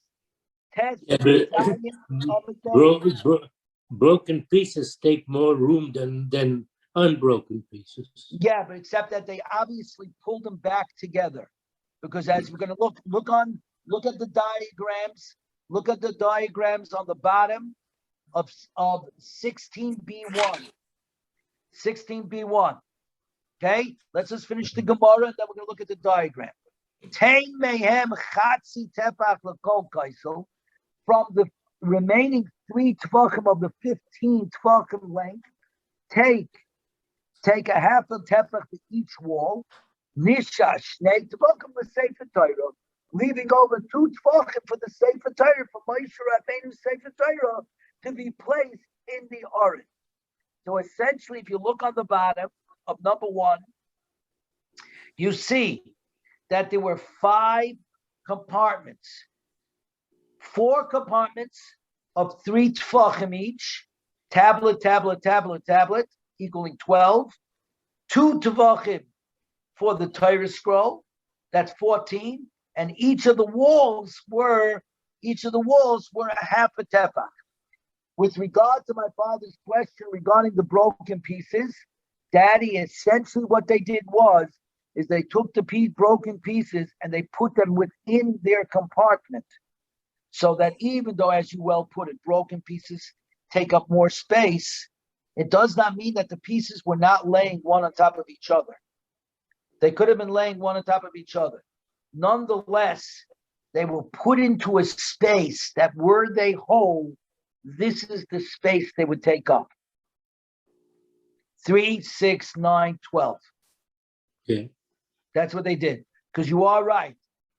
Speaker 4: Broken pieces take more room than unbroken pieces.
Speaker 1: Yeah, but except that they obviously pulled them back together, because as we're going to look at the diagrams. Look at the diagrams on the bottom of 16b1. 16b1. Okay, let's just finish the Gemara, and then we're going to look at the diagram. From the remaining 3 tefachim of the 15 tefachim length, take a half a tefach to each wall. Nisha shnei tefachim l'sefer Torah, leaving over 2 tefachim for the sefer Torah, for Moshe Rabbeinu's sefer Torah, to be placed in the Aron. So essentially, if you look on the bottom of number 1, you see that there were 5 compartments, 4 compartments of 3 tefachim each, tablet, equaling 12, 2 tefachim for the Torah scroll, that's 14, and each of the walls were a half a tefach. With regard to my father's question regarding the broken pieces, Daddy, essentially what they did is they took the broken pieces and they put them within their compartment. So that even though, as you well put it, broken pieces take up more space, it does not mean that the pieces were not laying one on top of each other. They could have been laying one on top of each other. Nonetheless, they were put into a space that were they whole, this is the space they would take up. 3, 6, 9, 12.
Speaker 4: Okay.
Speaker 1: That's what they did. Because you are right.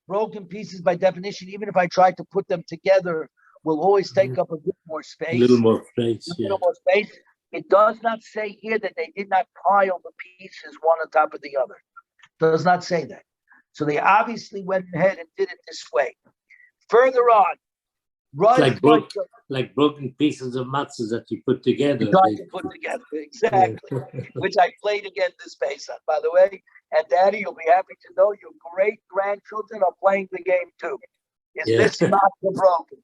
Speaker 1: Broken pieces, by definition, even if I try to put them together, will always take up a bit more space.
Speaker 4: A little more space,
Speaker 1: A little more space. It does not say here that they did not pile the pieces one on top of the other. It does not say that. So they obviously went ahead and did it this way. Further on,
Speaker 4: like broken pieces of matzahs that you put together.
Speaker 1: Exactly. Which I played again this Pesach, by the way. And Daddy, you'll be happy to know your great-grandchildren are playing the game too. This matzah broken?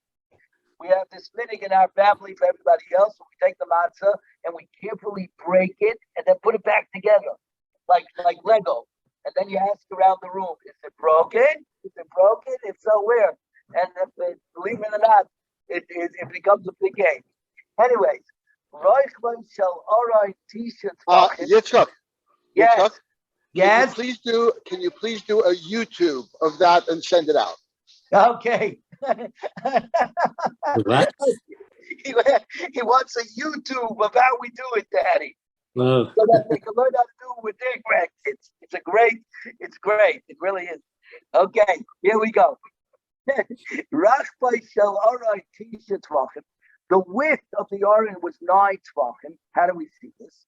Speaker 1: We have this minhag in our family for everybody else. So we take the matzah and we carefully break it and then put it back together, like Lego. And then you ask around the room, is it broken? Is it broken? If so, where? And believe it or not, it becomes a big game. Anyways, Roichman shall alright t-shirts.
Speaker 3: Yitzchak.
Speaker 1: Yes.
Speaker 3: Yitzchak,
Speaker 1: Yes.
Speaker 3: Can you please do a YouTube of that and send it out?
Speaker 1: Okay.
Speaker 4: What?
Speaker 1: He wants a YouTube of how we do it, Daddy.
Speaker 4: Oh.
Speaker 1: So that they can learn how to do it with their grandkids. It's great. It really is. Okay, here we go. The width of the Aron was 9 tvachim. How do we see this?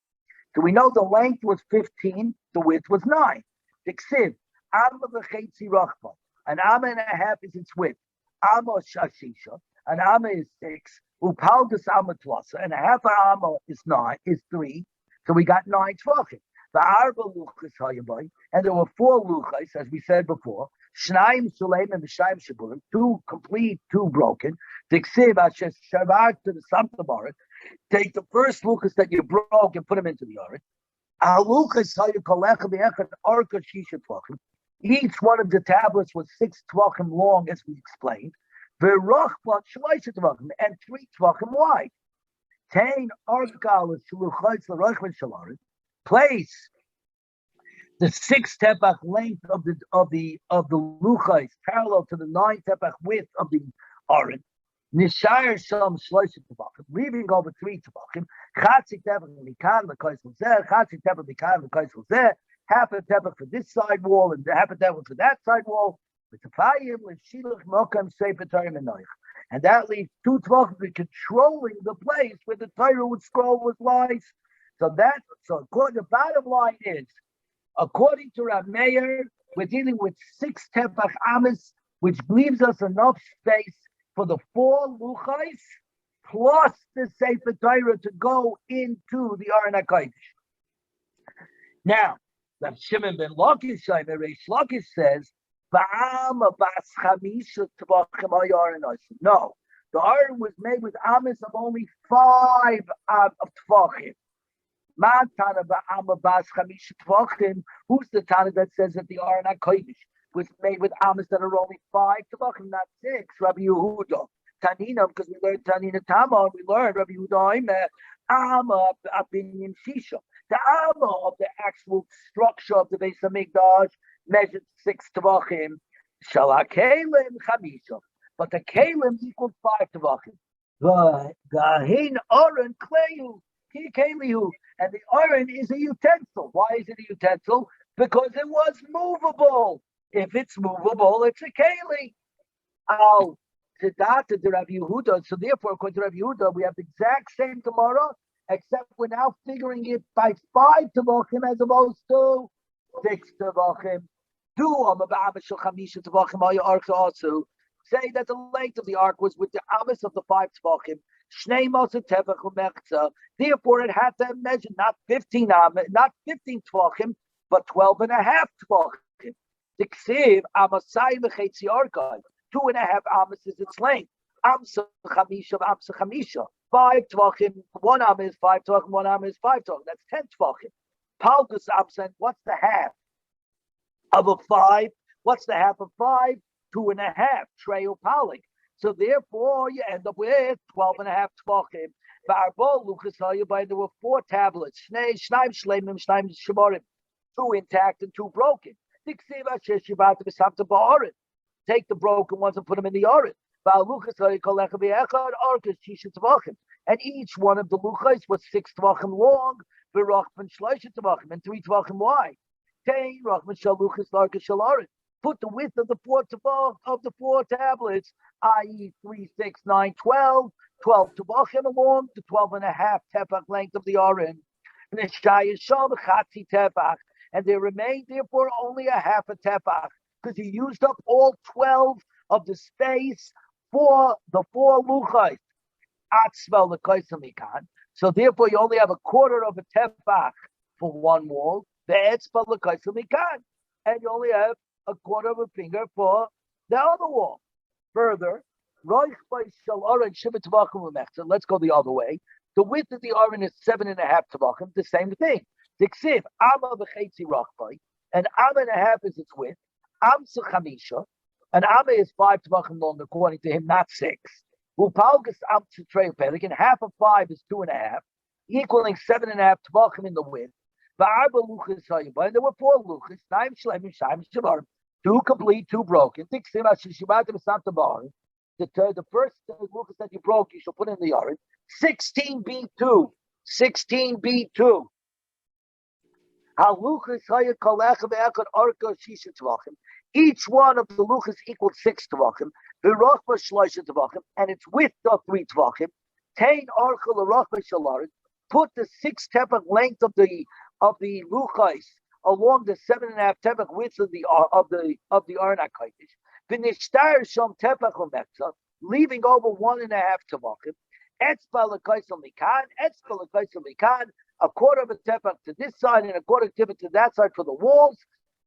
Speaker 1: Do we know the length was 15, the width was 9? Diksiv, amma v'chetzi rachba. An amma and a half is its width. Amma shashisha, an amma is 6. Upaldas amma tlasa, and a half an amma is 3. So we got 9 tvachim. The arba luchas hayabai, and there were 4 luchas, as we said before. Shnaim Sulaim and V'Shaim Shaburim, 2 complete, 2 broken. Diksiv Asher Shavar to the Samtabarit. Take the first luchas that you broke and put them into the Aron. Luchas Hayakalecha Be'echad Arka Shisha Tvachim. Each one of the tablets was 6 tvachim long, as we explained. Ve'rochblat Shloisha Tvachim, and 3 tvachim wide. Tain Argal Shluchais L'Rochman Shalarin. Place the 6 tefach length of the luchais parallel to the 9 tefach width of the Aron. Nishayr sham shloisha tefachim, leaving over 3 tefachim. Chatzi tefach mikan l'kais l'zeh, chatzi tefach mikan l'kais l'zeh. Half a tefach for this side wall and half a tefach for that side wall. And that leaves 2 tefachim controlling the place where the Torah would scroll with lies. So the bottom line is, according to Rav Meir, we're dealing with 6 tefach amis, which leaves us enough space for the 4 luchais plus the Sefer Torah to go into the Aron HaKodesh. Now, Rav Shimon ben Lakish, Reish Lakish says, no, the Aron was made with amis of only 5 of tefachim. Who's the Tana that says that the Aron HaKodesh was made with amas that are only 5 tefachim, not 6? Rabbi Yehuda. Tanina, because we learned Tanina Tama, we learned Rabbi Yehuda Amma Abinyan Shisha. The Amma of the actual structure of the Beis HaMikdash measured 6 tefachim. Shalakalim Chamisha. But the Kalim equaled 5 tefachim. The Gahin Aron Kleyu. And the Aron is a utensil. Why is it a utensil? Because it was movable. If it's movable, it's a keli. Al Tzedata de Rabbi Yehuda. So therefore, according to Rabbi Yehuda, we have the exact same Gemara, except we're now figuring it by 5 Tavachim as opposed to 6 Tavachim. Say that the length of the ark was with the amis of the 5 Tavachim. Therefore, it had to measure not 15 Tavachim, but 12 and a half Tavachim. The ksiv amasai v'chetzi arkai. 2.5 amas is its length. Amsa chamisha. 5 tvachim. 1 am is 5 tvachim. 1 am is 5 tvachim. That's 10 tvachim. Palgus amsa. What's the half of a 5? What's the half of 5? 2.5. Treo palik. So therefore, you end up with 12 and a half tvachim. There were 4 tablets. Shnaim shleimim, shnaim shemarim. 2 intact and 2 broken. Take the broken ones and put them in the arid. And each one of the luchas was 6 tvachim long, and 3 tvachim wide. Put the width of the 4 tablets, i.e. 3, 6, 9, 12 tvachim along the 12 and a half tefach length of the arid. And there remained therefore only a half a tefach, because he used up all 12 of the space for the 4 luchais. So therefore you only have a quarter of a tefach for one wall, and you only have a quarter of a finger for the other wall. Further, let's go the other way. The width of the aron is 7.5 tefachim, the same thing. Diksiv, amma v'chetzi rachbai, and amma and a half is its width. Amsa chamisha, and amma is 5 tvachim long, according to him, not 6. Upalgas amsa trei pelik, and half of 5 is 2.5, equaling 7.5 tvachim in the width. Va'arba luchas hayibah, and there were 4 luchas, 9 shleimim, 9 shemarim, 2 complete, 2 broken. Diksiv ashishibatim santa bar. The first luchas that you broke, you shall put in the yard. 16b2, 16b2. Each one of the luchas equals 6 tvachim, and its width of 3 tvachim. Put the 6 tefach length of the luchas along the 7.5 tefach width of the Aron HaKodesh. Leaving over 1.5 tefachim. A quarter of a tefach to this side and a quarter of a tefach to that side for the walls.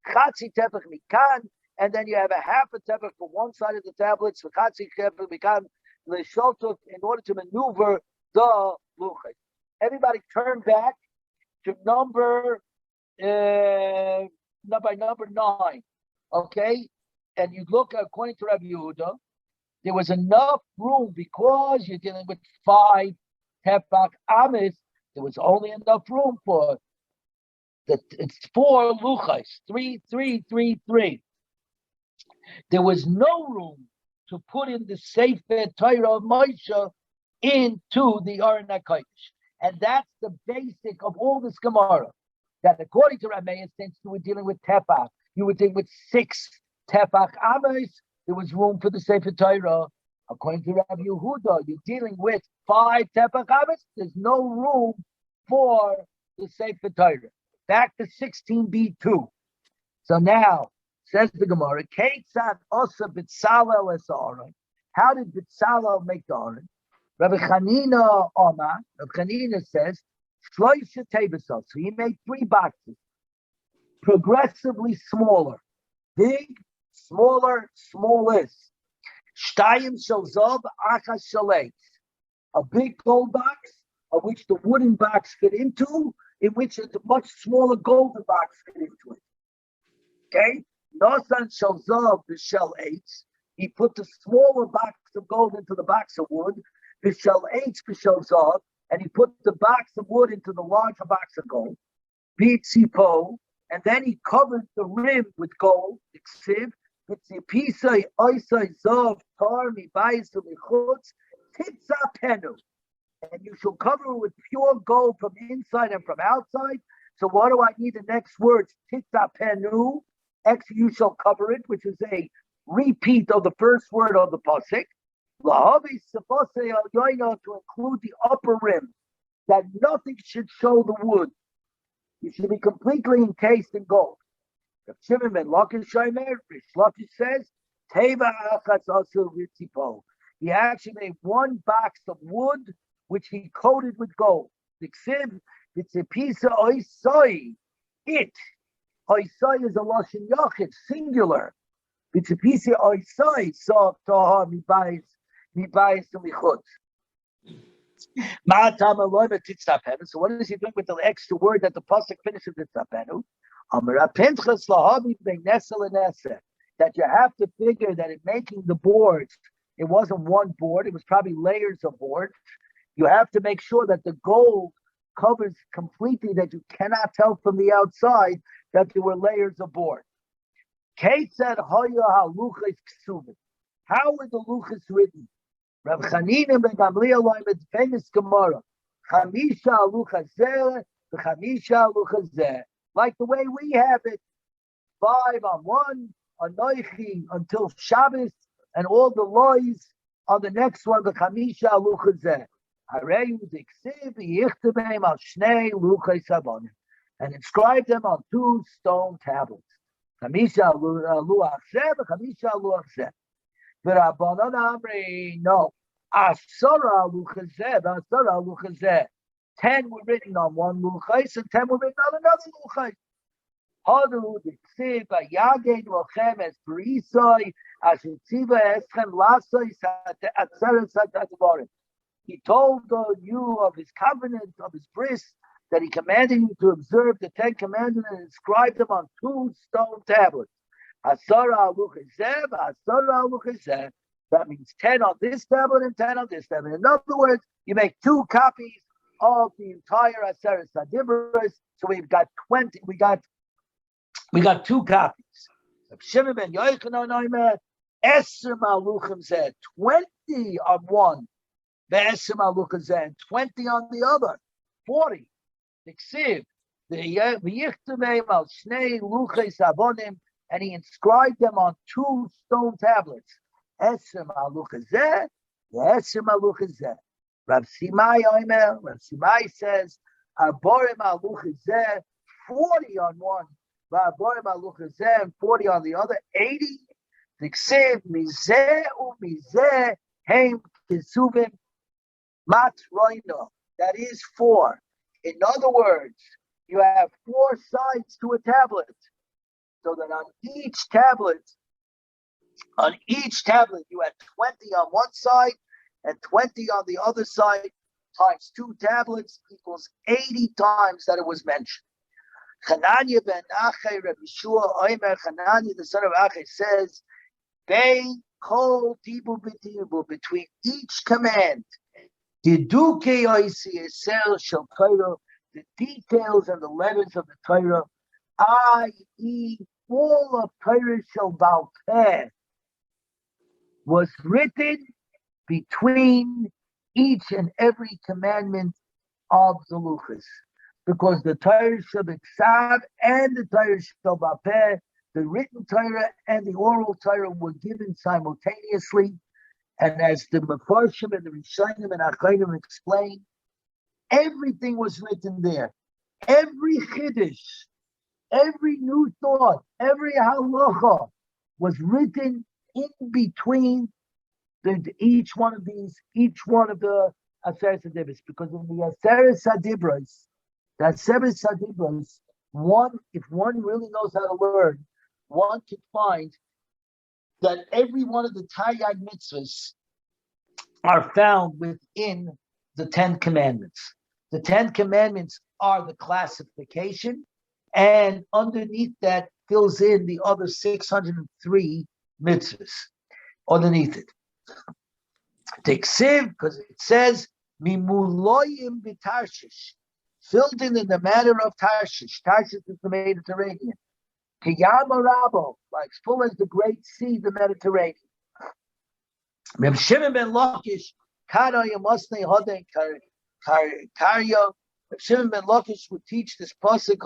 Speaker 1: Chatzi tefach mikan, and then you have a half a tefach for one side of the tablets. Chatzi tefach mikan l'sholtut, in order to maneuver the luchas. Everybody turn back to number 9. Okay, and you look according to Rabbi Yehuda, there was enough room because you're dealing with 5 tefach amis. There was only enough room for it's 4 luchas, 3, 3, 3, 3. There was no room to put in the Sefer Torah of Moshe into the Aron HaKodesh. And that's the basic of all this Gemara. That according to Rameir, since you were dealing with tefach, you were dealing with 6 tefach amis, there was room for the Sefer Torah. According to Rabbi Yehuda, you're dealing with 5 tefach amis, there's no room for the Sefer Torah. Back to 16b2. So now, says the Gemara, Keitzad Osa B'Tzalel Es Aaron. How did B'Tzalel make the Aaron? Rabbi Chanina Oma, Rabbi Chanina says, Shloisha Tebesot. So he made 3 boxes, progressively smaller. Big, smaller, smallest. Shtayim Shel Zov, Achas Shel Eitz. A big gold box, of which the wooden box fit into, in which a much smaller golden box fit into it. Okay? Nosan Shel Zov, the Shel Eitz. He put the smaller box of gold into the box of wood, the Shel Eitz, the Shel Zov, and he put the box of wood into the larger box of gold. Bitzipo, and then he covered the rim with gold, Ksiv, Bitzipisai, Oisai, Zov, Tarmi, Baisu, Michutz, Titzapenu. And you shall cover it with pure gold from inside and from outside. So what do I need the next words? Titzapenu, X, you shall cover it, which is a repeat of the first word of the pasuk. Lahavi Safase al Yoina, to include the upper rim, that nothing should show the wood. It should be completely encased in gold. Rav Shimon ben Lakish Shomer, Rish Lakish says, Teva Achatz Asul Ritzipo. He actually made one box of wood which he coated with gold. The Ksiv, it's a piece of oisoi. It. Oisoi is a lashon yachid, singular. It's a piece of oisoi. So toha mi bayis to michut. So what is he doing with the extra word that the pasuk finishes with titzapenu? That you have to figure that in making the boards, it wasn't one board, it was probably layers of boards. You have to make sure that the gold covers completely, that you cannot tell from the outside that there were layers of board. Kate said, how were the luchas written? Rav Chanina ben Gamliel it's famous Gemara. Chamisha luchas zeh, v'chamisha luchas zeh. Like the way we have it, 5 on one, anoichi until Shabbos, and all the lois on the next one, the chamisha luchas zeh. Hareyu diksiv yichtabem al shnei luchas savonim, and inscribe them on 2 stone tablets. Chamisha luach zeh, v'chamisha luach zeh. V'rabbanan amri, no. Asara luchazeh, asara luchazeh. 10 were written on one luchais, and 10 were written on another luchais. Hadu diksiv vayaged lochem es brisoi ashetziva eschem lasoi atzeres atadvarim. He told you of his covenant, of his bris, that he commanded you to observe the 10 commandments and inscribe them on 2 stone tablets. Asara luchazeh, asara luchazeh. That means 10 on this tablet and 10 on this tablet. In other words, you make 2 copies of the entire Aseret Sadibros. So we've got 20. We got 2 copies. Shimon ben Yochanan Omer, Eser Maluchim said 20 on one, the Eser Maluchim said 20 on the other, 40. Niksiv, the Yichtameim al Shnei Luchei Savonim, and he inscribed them on 2 stone tablets. Esem aluchazeh, esem aluchazeh. Rav Simai Omer, Rav Simai says, Aborim aluchazeh, 40 on one, Aborim aluchazeh, and 40 on the other, 80. Tiksiv mizeh umizeh heim kisuvim mat roino. That is 4. In other words, you have 4 sides to a tablet, so that on each tablet you had 20 on one side and 20 on the other side, times 2 tablets equals 80 times that it was mentioned. Chananya ben Achai Rabbi Shua Omer, Chananya the son of Achai says, Bein kol tibu b'tibu, between each command, diduke oisi esel shel Torah, the details and the letters of the Torah, i.e. all of Torah shel Baal Peh, was written between each and every commandment of the luchas, because the Torah shel B'Ksav and the Torah shel Baal Peh, the written Torah and the oral Torah, were given simultaneously, and as the Mefarshim and the Rishonim and Achronim explain, everything was written there. Every chiddush, every new thought, every halacha was written in between each one of the Aseret Sadibros, because in the Aseret Sadibros, if one really knows how to learn, one can find that every one of the Taryag mitzvahs are found within the 10 commandments. The 10 commandments are the classification, and underneath that fills in the other 603 mitzvahs underneath it. Tiksiv, because it says mimuloyim b'Tarshish, filled in the matter of Tarshish. Tarshish is the Mediterranean. Kiyama Rabo, like full as the Great Sea, the Mediterranean. Reb Shimon ben Lakish, Kara Yamasne Hoden Karya. Reb Shimon ben Lakish would teach this pasuk.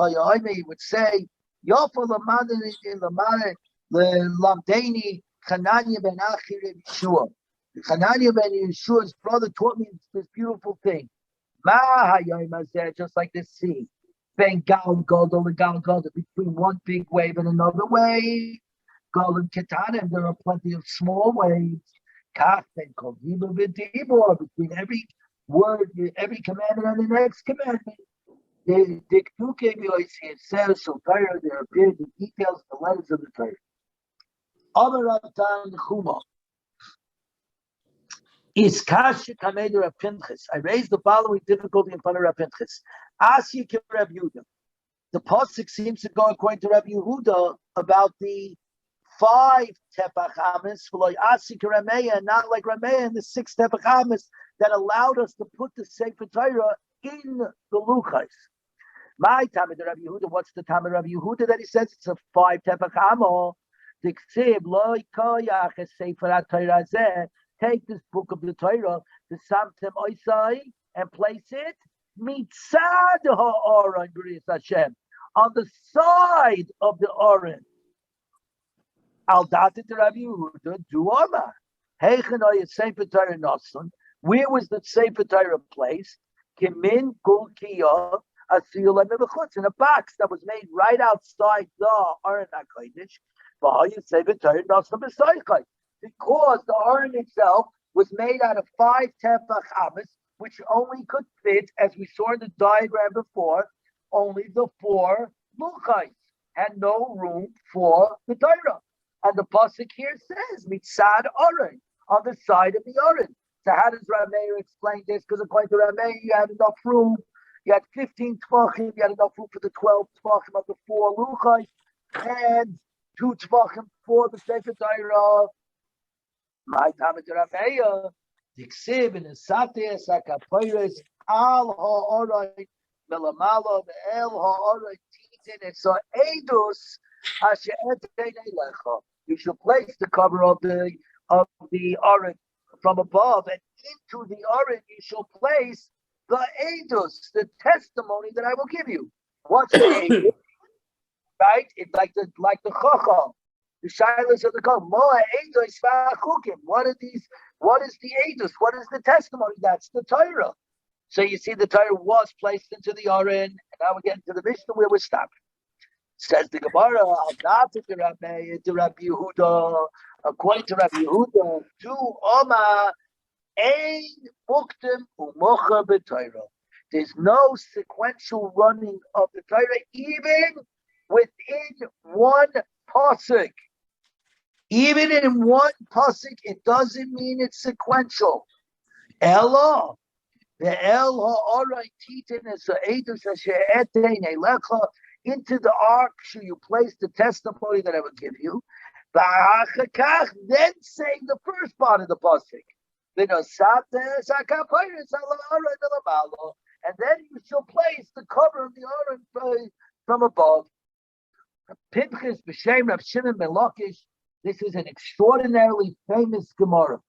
Speaker 1: He would say, Yofa Lamadani Lamdani Chananya ben Achi Reb Yeshua. Hananiah ben Yeshua's brother taught me this beautiful thing. Just like the sea. Ben Gal Godel and Gal Godel, between one big wave and another wave. Gal and Ketanim, there are plenty of small waves. Kach ben Kol Dibur v'Dibur, between every word, every commandment and the next commandment. It says so Torah, there appear the details, the letters of the Torah. Other Ratan Chuma. Is Kasha Kameder of Pinchas. I raised the following difficulty in front of Rav Pinchas. Asi Rav Yehuda. The pasuk seems to go according to Rav Yehuda about the 5 tefach amis, Asi Rameya, not like Rameya and the 6 tefach amis that allowed us to put the Sefer Torah in the luchais. My Talmud Rav Yehuda. What's the Talmud Rav Yehuda that he says it's a 5 tefach amo? Take this book of the Torah, the Samtim Oisai, and place it mitzad ha'aron b'riyas Hashem, on the side of the aron. Al datit Rabbi Yehuda duama. Heichen oya Sefer Torah nasan. Where was the Sefer Torah placed? Kimin kul kiyah asiyul in a box that was made right outside the aron hakodesh. V'haya Sefer Torah nasan b'saychai. Because the aron itself was made out of 5 tefach amis, which only could fit, as we saw in the diagram before, only the 4 luchais, had no room for the Torah. And the pasuk here says mitzad aron, on the side of the aron. So how does Rav Meir explain this? Because according to Rav Meir, you had enough room. You had 15 tvachim. You had enough room for the 12 tvachim of the 4 luchais, and 2 tvachim for the Sefer Torah. My Talmud Rav Meir, Diksiv in the Satis Akapoires Al Ha'oray Melamalo El Ha'oray Titin. It's so Edus Asher Etein Elecha. You should place the cover of the aron from above, and into the aron you shall place the Edus, the testimony that I will give you. What's the Edus? Right? It's like the Chacham. The shilas of the Kohen. What are these? What is the edus? What is the testimony? That's the Torah. So you see, the Torah was placed into the aron, and now we're getting to the Mishnah where we're stopping. Says the Gemara, to Rabbi Yehuda. According to Rabbi Yehuda, to Oma ein muktim umocha b'Torah. There's no sequential running of the Torah, even within one pasuk. Even in one pasuk, it doesn't mean it's sequential. Ella, the El ha'aray titin es ha'edus asher etein elecha. Into the ark shall you place the testimony that I will give you. Then say the first part of the pasuk. And then you shall place the cover of the aron from above. Pinchas b'shem Rav Shimon ben Lakish. This is an extraordinarily famous Gemara.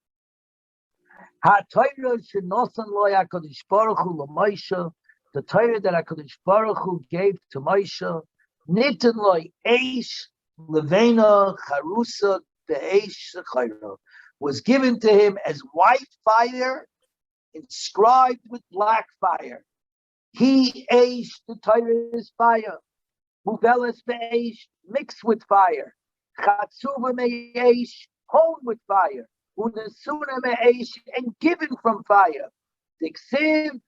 Speaker 1: HaTorah shenosan lo HaKadosh Baruch Hu l'Moshe. The Torah that HaKadosh Baruch Hu gave to Moshe. Nitten lo eish levena charusa be'eish sechayra. Was given to him as white fire, inscribed with black fire. He eish, the Torah is fire. Muvelas be'eish, mixed with fire. Chatzuva me'eish, honed with fire. Unesuna me'eish, and given from fire. Diksiv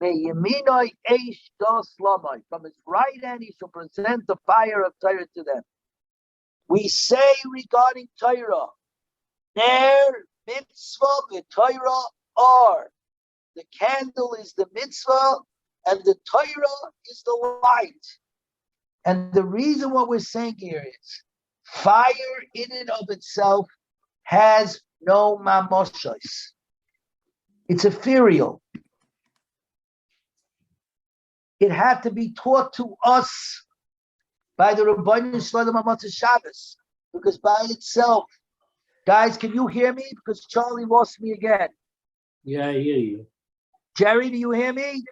Speaker 1: me'yeminoi eish dos lamai. From his right hand he shall present the fire of Torah to them. We say regarding Torah, their mitzvah v'Torah are. The candle is the mitzvah, and the Torah is the light. And the reason what we're saying here is, fire in and of itself has no mamoshos. It's ethereal. It had to be taught to us by the Rabbanim Shalom HaMatzah Shabbos, because by itself, guys, can you hear me? Because Charlie lost me again.
Speaker 4: Yeah, I hear you.
Speaker 1: Jerry, do you hear me?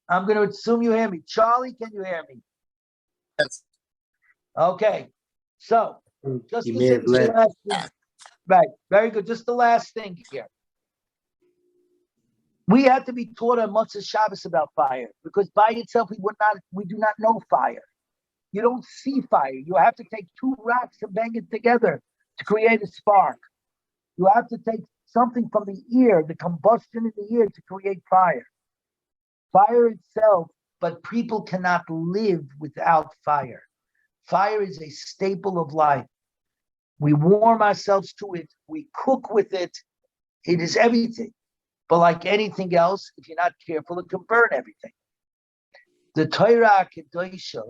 Speaker 1: I'm going to assume you hear me. Charlie, can you hear me?
Speaker 2: Yes.
Speaker 1: Okay. So, just
Speaker 4: You
Speaker 1: to
Speaker 4: may have left.
Speaker 1: Right. Very good. Just the last thing here. We had to be taught on Motzei Shabbos about fire because by itself we do not know fire. You don't see fire. You have to take two rocks and bang it together to create a spark. You have to take something from the ear, the combustion in the ear, to create fire. Fire itself, but people cannot live without fire. Fire is a staple of life. We warm ourselves to it. We cook with it. It is everything. But like anything else, if you're not careful, it can burn everything. The Torah Kedosha,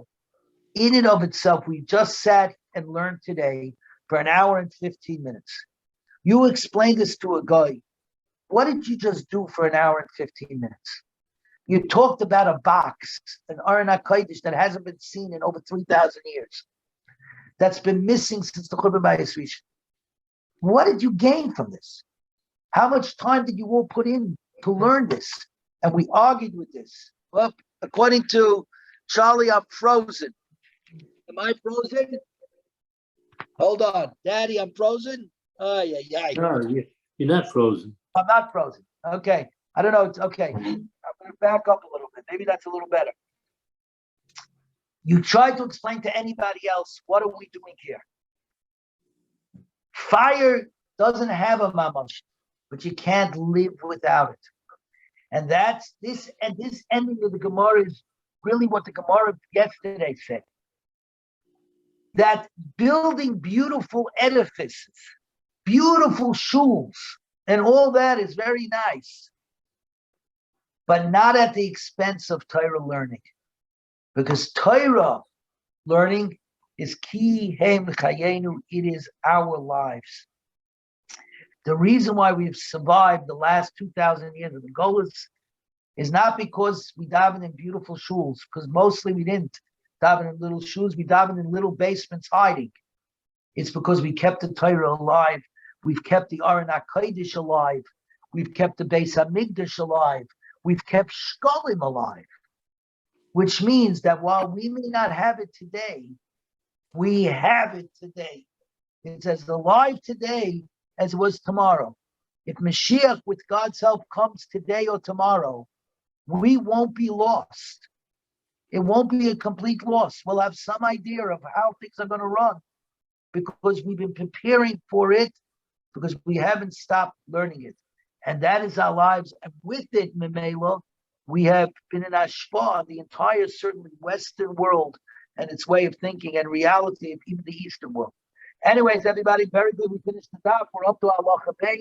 Speaker 1: in and of itself, we just sat and learned today for an hour and 15 minutes. You explained this to a guy. What did you just do for an hour and 15 minutes? You talked about a box, an Aron HaKodesh that hasn't been seen in over 3,000 years. That's been missing since the Churban Bayis Rishon. What did you gain from this? How much time did you all put in to learn this? And we argued with this. Well, according to Charlie, I'm frozen. Am I frozen? Hold on. Daddy, I'm frozen? Oh, yeah.
Speaker 4: No, you're not frozen.
Speaker 1: I'm not frozen. Okay. I don't know. It's okay. I'm going to back up a little bit. Maybe that's a little better. You try to explain to anybody else, what are we doing here? Fire doesn't have a mamash, but you can't live without it. And that's this, and this ending of the Gemara is really what the Gemara yesterday said. That building beautiful edifices, beautiful shuls, and all that is very nice, but not at the expense of Torah learning. Because Torah learning is ki hem chayenu, it is our lives. The reason why we've survived the last 2,000 years of the Golas is not because we daven in beautiful shuls, because mostly we didn't daven in little shuls, we daven in little basements hiding. It's because we kept the Torah alive, we've kept the Aron HaKodesh alive, we've kept the Beis HaMikdash alive, we've kept Shekalim alive. Which means that while we may not have it today, we have it today. It's as alive today as it was tomorrow. If Mashiach, with God's help, comes today or tomorrow, we won't be lost. It won't be a complete loss. We'll have some idea of how things are going to run because we've been preparing for it, because we haven't stopped learning it. And that is our lives. And with it, Memela, we have been in ashpa on the entire, certainly, Western world and its way of thinking and reality of even the Eastern world. Anyways, everybody, very good. We finished the daf. We're up to Allah Chabay.